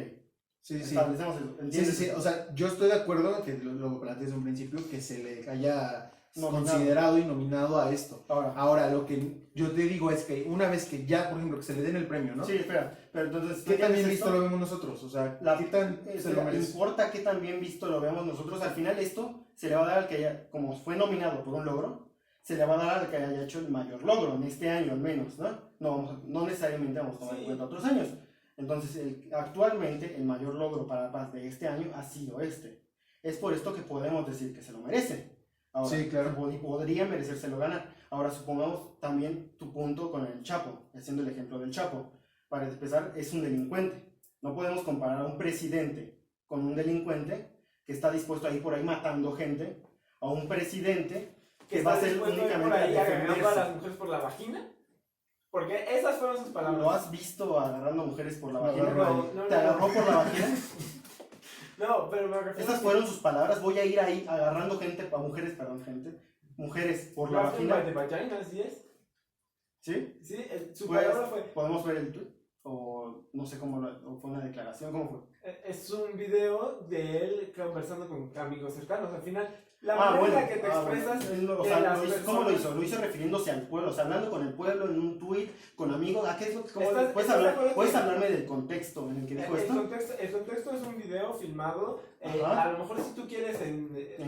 Sí. Establecemos eso. ¿Entiendes? Sí. O sea, yo estoy de acuerdo, que lo planteé desde un principio, que se le haya considerado y nominado a esto. Ahora, lo que yo te digo es que una vez que ya, por ejemplo, que se le den el premio, ¿no? Sí, espera, pero entonces... ¿Qué tan bien visto lo vemos nosotros? O sea, ¿qué tan se lo merece? Importa qué tan bien visto lo veamos nosotros. Al final esto se le va a dar al que haya, como fue nominado por un logro, se le va a dar al que haya hecho el mayor logro, en este año al menos, ¿no? No necesariamente vamos a tomar en cuenta otros años. Entonces, actualmente el mayor logro para la paz de este año ha sido este. Es por esto que podemos decir que se lo merece. Ahora, sí, claro. Podría merecérselo ganar. Ahora, supongamos también tu punto con el Chapo, haciendo el ejemplo del Chapo. Para empezar, es un delincuente. No podemos comparar a un presidente con un delincuente que está dispuesto a ir por ahí matando gente, a un presidente que va a ser únicamente por ahí agarrando a las mujeres por la vagina. Porque esas fueron sus palabras. ¿Lo has visto agarrando a mujeres por la vagina? No. ¿Te agarró por la vagina? No, pero me refiero. Esas fueron sus palabras. Voy a ir ahí agarrando mujeres por la vagina. De vagina, ¿sí es? ¿Sí? Sí, su palabra fue. ¿Podemos ver el tweet? O no sé cómo o fue una declaración, ¿cómo fue? Es un video de él conversando con amigos cercanos. Al final, la manera en la que te expresas. ¿Cómo lo hizo? Lo hizo refiriéndose al pueblo, o sea, hablando con el pueblo en un tweet, con amigos. ¿A qué es lo que ¿Puedes hablarme del contexto en el que dijo esto? El contexto es un video filmado. A lo mejor, si tú quieres,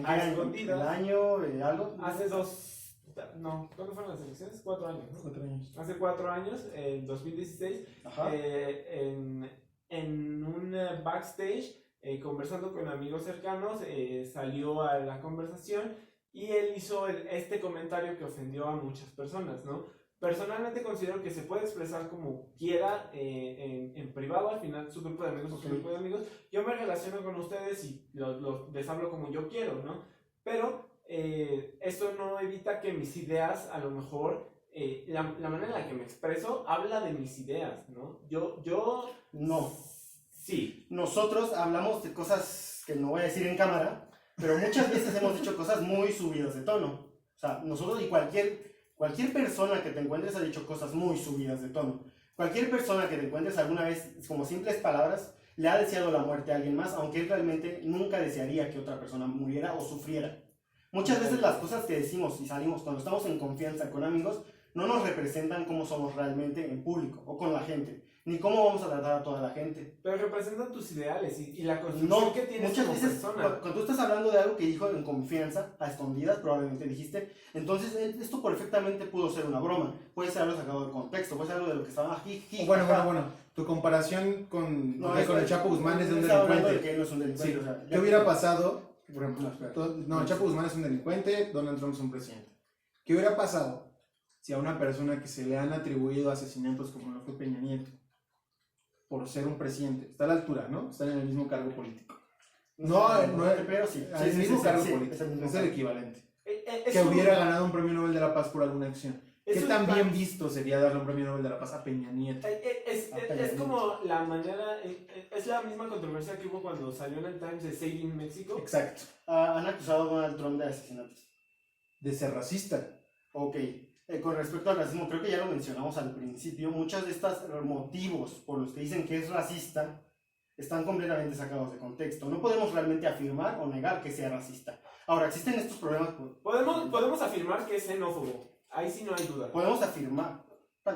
a escondidas. ¿El año? ¿Algo? Hace ¿cuándo fueron las elecciones? 4 años, ¿no? 4 años. Hace 4 años, en 2016, en un backstage, conversando con amigos cercanos, salió a la conversación y él hizo este comentario que ofendió a muchas personas, ¿no? Personalmente considero que se puede expresar como quiera en privado, al final su grupo de amigos o su grupo de amigos. Yo me relaciono con ustedes y les hablo como yo quiero, ¿no? Pero esto no evita que mis ideas, a lo mejor, la manera en la que me expreso habla de mis ideas, ¿no? Yo no. Sí. Nosotros hablamos de cosas que no voy a decir en cámara, pero muchas veces hemos dicho cosas muy subidas de tono. O sea, nosotros y cualquier persona que te encuentres ha dicho cosas muy subidas de tono. Cualquier persona que te encuentres alguna vez, como simples palabras, le ha deseado la muerte a alguien más, aunque él realmente nunca desearía que otra persona muriera o sufriera. Muchas veces las cosas que decimos y salimos cuando estamos en confianza con amigos no nos representan cómo somos realmente en público o con la gente, ni cómo vamos a tratar a toda la gente. Pero representan tus ideales y la construcción que tienes muchas como veces, persona. Cuando tú estás hablando de algo que dijo en confianza, a escondidas probablemente dijiste, entonces esto perfectamente pudo ser una broma, puede ser algo sacado del contexto, puede ser algo de lo que estaba Bueno, tu comparación con el Chapo Guzmán es de un delincuente. Que él no es un delincuente. Sí. O sea, ¿Qué hubiera pasado? Por ejemplo, el Chapo Guzmán es un delincuente, Donald Trump es un presidente. ¿Qué hubiera pasado si a una persona que se le han atribuido asesinatos como lo fue Peña Nieto, por ser un presidente, está a la altura, ¿no? Están en el mismo cargo político. Pero sí. Es el mismo cargo político, es el equivalente. Que hubiera ganado un premio Nobel de la Paz por alguna acción. ¿Qué tan bien visto sería darle un premio Nobel de la Paz a Peña Nieto? Es como la manera, es la misma controversia que hubo cuando salió en el Times de Saving México. Exacto. Han acusado a Donald Trump de asesinatos. De ser racista. Ok. Con respecto al racismo, creo que ya lo mencionamos al principio. Muchos de estos motivos por los que dicen que es racista están completamente sacados de contexto. No podemos realmente afirmar o negar que sea racista. Ahora, existen estos problemas. Podemos afirmar que es xenófobo. Ahí sí no hay duda. Podemos afirmar.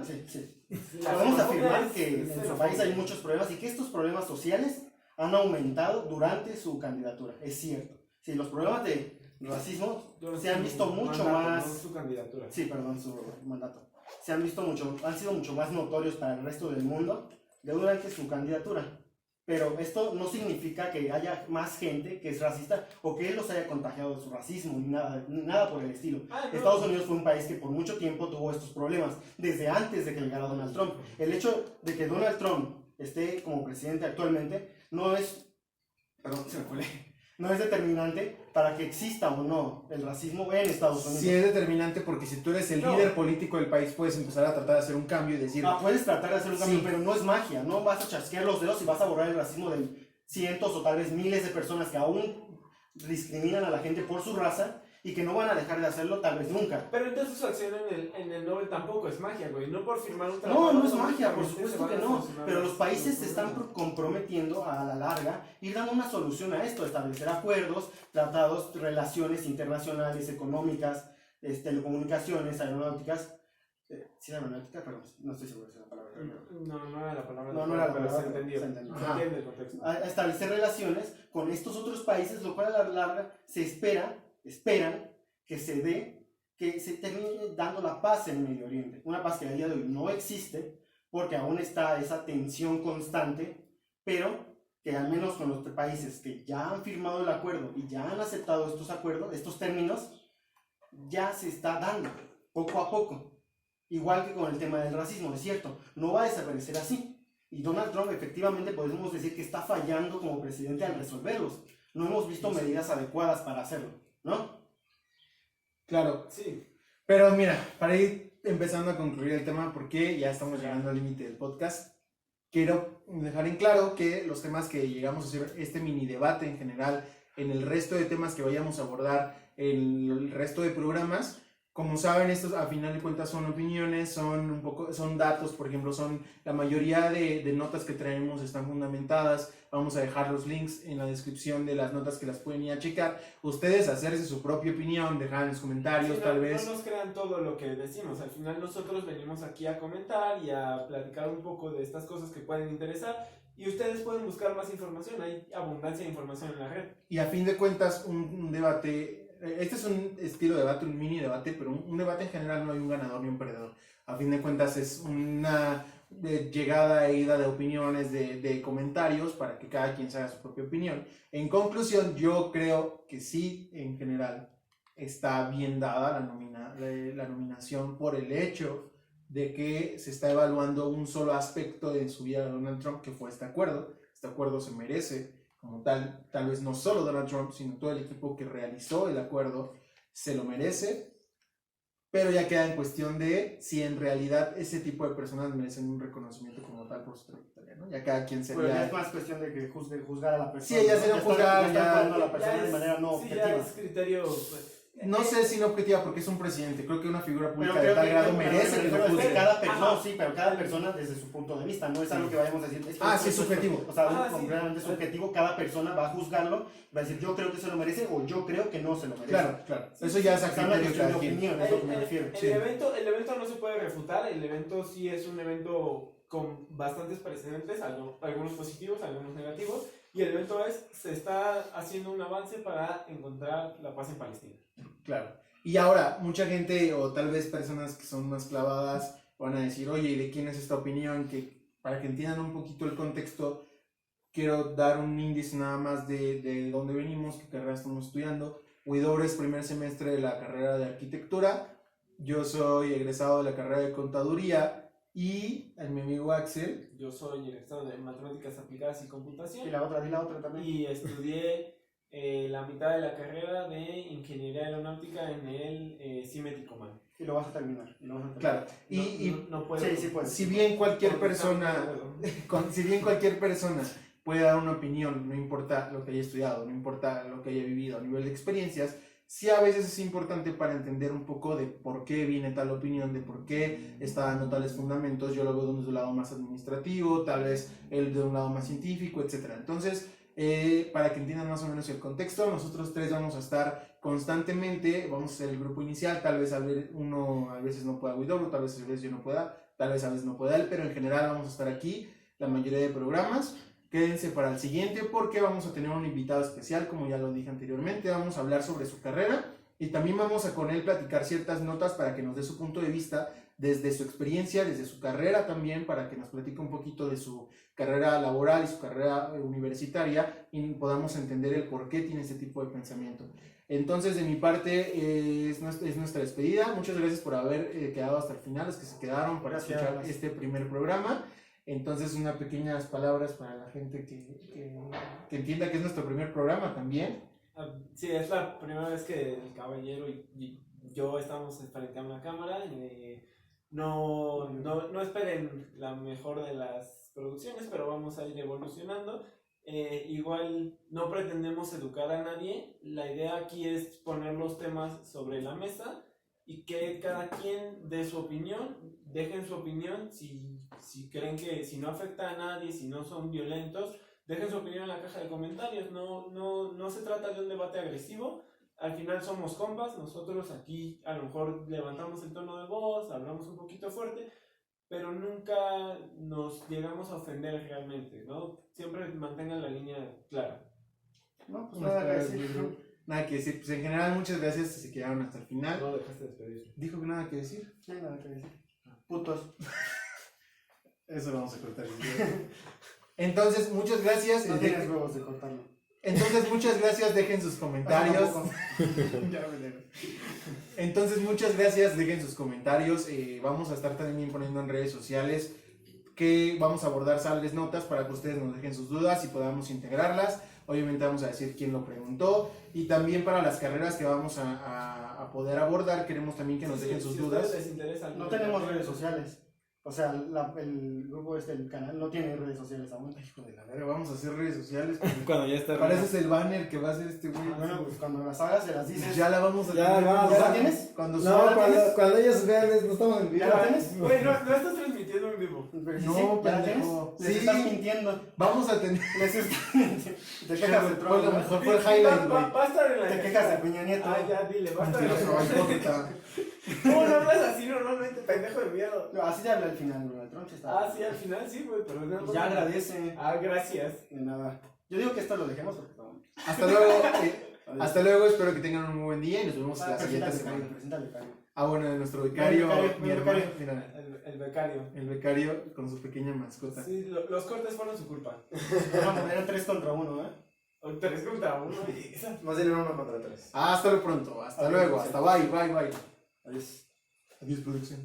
Sí. La Podemos xenofobia afirmar es que en su xenofobia. país hay muchos problemas y que estos problemas sociales han aumentado durante su candidatura. Es cierto. Sí, los problemas de racismo se han visto mucho más. No su candidatura. Sí, perdón, su mandato. Han sido mucho más notorios para el resto del mundo de durante su candidatura. Pero esto no significa que haya más gente que es racista o que él los haya contagiado de su racismo, ni nada por el estilo. No. Estados Unidos fue un país que por mucho tiempo tuvo estos problemas, desde antes de que llegara Donald Trump. El hecho de que Donald Trump esté como presidente actualmente no es determinante para que exista o no el racismo en Estados Unidos. Sí es determinante porque si tú eres el líder político del país puedes empezar a tratar de hacer un cambio y decir... puedes tratar de hacer un cambio, Sí. pero no es magia. No vas a chasquear los dedos y vas a borrar el racismo de cientos o tal vez miles de personas que aún discriminan a la gente por su raza y que no van a dejar de hacerlo tal vez nunca. Pero entonces su acción en el Nobel tampoco es magia, güey. No por firmar un tratado. No es magia, por se supuesto van que a no. solucionar Pero los países los se están problemas. comprometiendo a la larga ir dando una solución a esto, establecer acuerdos, tratados, relaciones internacionales, económicas, telecomunicaciones, aeronáuticas. Sí, aeronáutica, pero no estoy seguro de esa palabra. No era la palabra. No era la pero palabra, se entendió. se entendió. Se entiende el contexto. A establecer relaciones con estos otros países, lo cual a la larga se esperan que se termine dando la paz en Medio Oriente. Una paz que a día de hoy no existe, porque aún está esa tensión constante, pero que al menos con los países que ya han firmado el acuerdo y ya han aceptado estos acuerdos, estos términos, ya se está dando poco a poco. Igual que con el tema del racismo, es cierto, no va a desaparecer así. Y Donald Trump efectivamente podemos decir que está fallando como presidente al resolverlos. No hemos visto medidas adecuadas para hacerlo, ¿no? Claro. Sí. Pero mira, para ir empezando a concluir el tema, porque ya estamos llegando al límite del podcast, quiero dejar en claro que los temas que llegamos a hacer, este mini debate en general, en el resto de temas que vayamos a abordar en el resto de programas, como saben, estos a final de cuentas son opiniones, son datos, por ejemplo, la mayoría de notas que traemos están fundamentadas. Vamos a dejar los links en la descripción de las notas que las pueden ir a checar. Ustedes hacerse su propia opinión, dejar en los comentarios, Sí, tal vez. No nos crean todo lo que decimos. Al final nosotros venimos aquí a comentar y a platicar un poco de estas cosas que pueden interesar. Y ustedes pueden buscar más información. Hay abundancia de información en la red. Y a fin de cuentas, un debate, este es un estilo de debate, un mini debate, pero un debate en general no hay un ganador ni un perdedor. A fin de cuentas es una llegada e ida de opiniones, de comentarios, para que cada quien se haga su propia opinión. En conclusión, yo creo que sí, en general, está bien dada la nominación por el hecho de que se está evaluando un solo aspecto de su vida de Donald Trump, que fue este acuerdo. Este acuerdo se merece como tal vez no solo Donald Trump, sino todo el equipo que realizó el acuerdo se lo merece, pero ya queda en cuestión de si en realidad ese tipo de personas merecen un reconocimiento como tal por su trayectoria, ¿no? Ya cada quien sería... Pero ya es más cuestión de que juzgar a la persona. Sí, ya sería juzgar, ya ya... a la persona de manera no sí, objetiva. ya es criterio... Pues, No sé si no objetiva porque es un presidente, creo que una figura pública Pero de creo tal que grado merece que lo juzgue. pero cada persona desde su punto de vista, no es algo que vayamos a decir. Sí, es subjetivo. O sea, sí. completamente subjetivo, cada persona va a juzgarlo, va a decir yo creo que se lo merece o yo creo que no se lo merece. Claro. Eso ya es a O sea, una criterio de cuestión de cada quien. opinión, es lo que me refiero. El evento no se puede refutar, el evento sí es un evento con bastantes precedentes, algunos positivos, algunos negativos, y el evento se está haciendo un avance para encontrar la paz en Palestina. Claro. Y ahora, mucha gente, o tal vez personas que son más clavadas, van a decir, oye, ¿de quién es esta opinión? Que para que entiendan un poquito el contexto, quiero dar un índice nada más de dónde venimos, qué carrera estamos estudiando. Huidobro es primer semestre de la carrera de arquitectura, yo soy egresado de la carrera de contaduría, y mi amigo Axel. Yo soy egresado de matemáticas aplicadas y computación. Y la otra, di la otra también. Y estudié la mitad de la carrera de Ingeniería Aeronáutica en el CIMET Icomán. Y lo vas a terminar. Claro. No puedo. Sí, puedes. Si bien cualquier persona, si bien cualquier persona puede dar una opinión, no importa lo que haya estudiado, no importa lo que haya vivido a nivel de experiencias, sí a veces es importante para entender un poco de por qué viene tal opinión, de por qué está dando tales fundamentos. Yo lo veo desde un lado más administrativo, tal vez él de un lado más científico, etc. Entonces, para que entiendan más o menos el contexto, nosotros tres vamos a estar constantemente, vamos a ser el grupo inicial, tal vez uno a veces no pueda Guido, tal vez yo no pueda, tal vez a veces no pueda él, pero en general vamos a estar aquí la mayoría de programas. Quédense para el siguiente porque vamos a tener un invitado especial, como ya lo dije anteriormente. Vamos a hablar sobre su carrera y también vamos a con él platicar ciertas notas para que nos dé su punto de vista desde su experiencia, desde su carrera también, para que nos platique un poquito de su carrera laboral y su carrera universitaria y podamos entender el por qué tiene este tipo de pensamiento. Entonces, de mi parte, es nuestra despedida. Muchas gracias por haber quedado hasta el final, los que se quedaron para escuchar este primer programa. Entonces, unas pequeñas palabras para la gente que entienda que es nuestro primer programa también. Sí, es la primera vez que el caballero y yo estamos frente a una cámara. No esperen la mejor de las producciones, pero vamos a ir evolucionando. Igual no pretendemos educar a nadie. La idea aquí es poner los temas sobre la mesa y que cada quien dé su opinión, dejen su opinión, si creen que si no afecta a nadie, si no son violentos, dejen su opinión en la caja de comentarios. No se trata de un debate agresivo. Al final somos compas, nosotros aquí a lo mejor levantamos el tono de voz, hablamos un poquito fuerte, pero nunca nos llegamos a ofender realmente, ¿no? Siempre mantengan la línea clara. No, pues nada que decir. Nada que decir, pues en general muchas gracias si se quedaron hasta el final. No dejaste de despedirte. Dijo que nada que decir. No hay nada que decir. Putos. Eso lo vamos a cortar. Entonces, muchas gracias. No tienes huevos de cortarlo. Entonces, muchas gracias, dejen sus comentarios. Entonces, muchas gracias, dejen sus comentarios. Vamos a estar también poniendo en redes sociales que vamos a abordar sales notas para que ustedes nos dejen sus dudas y podamos integrarlas. Obviamente vamos a decir quién lo preguntó y también para las carreras que vamos a poder abordar queremos también que nos dejen sus dudas. Les interesa, no tenemos redes sociales. O sea, el grupo el canal no tiene redes sociales aún. Hijo de la verga, vamos a hacer redes sociales. Cuando ya está. Para eso es el banner que va a hacer este güey. Bueno, pues cuando las hagas se las dices. Ya la vamos a Ya, tener. va, ¿Ya la tienes? Cuando ellos vean, no estamos en ¿Ya vivo. la tienes? Güey, no estás transmitiendo en vivo. Pero No, sí, ¿ya la pendejo. tienes? Les Sí. estás mintiendo. Vamos a tener. Les estás mintiendo. Te quejas del Fue trono. lo mejor, fue el highlight, güey. Va a estar en la. Te quejas de Peña Nieto. Ah, ya, dile, va a estar en Mentiroso, la. hipócrita. ¿Cómo no hablas así normalmente, pendejo de miedo? No, así te habla al final, bro. El tronche está. Ah, sí, al final sí, güey, pero no. Ya agradece. Ah, gracias. De nada. Yo digo que esto lo dejemos porque estamos. Hasta luego. Hasta luego, espero que tengan un muy buen día y nos vemos la siguiente semana. Preséntale, Cario. Ah, bueno, nuestro becario, Becario, mi hermano, becario. mira, El becario. el becario con su pequeña mascota. Sí, los cortes fueron su culpa. Vamos, eran 3 contra 1, ¿eh? O 3 contra 1 y esa. Más bien 1 contra 3. Hasta luego, hasta luego, hasta bye, bye, bye. Adiós. Adiós, producción.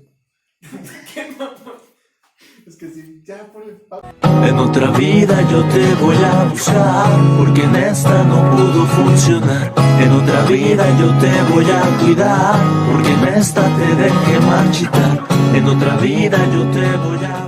Es que sí, ya ponle pausa. En otra vida yo te voy a buscar, porque en esta no pudo funcionar. En otra vida yo te voy a cuidar, porque en esta te dejé marchitar. En otra vida yo te voy a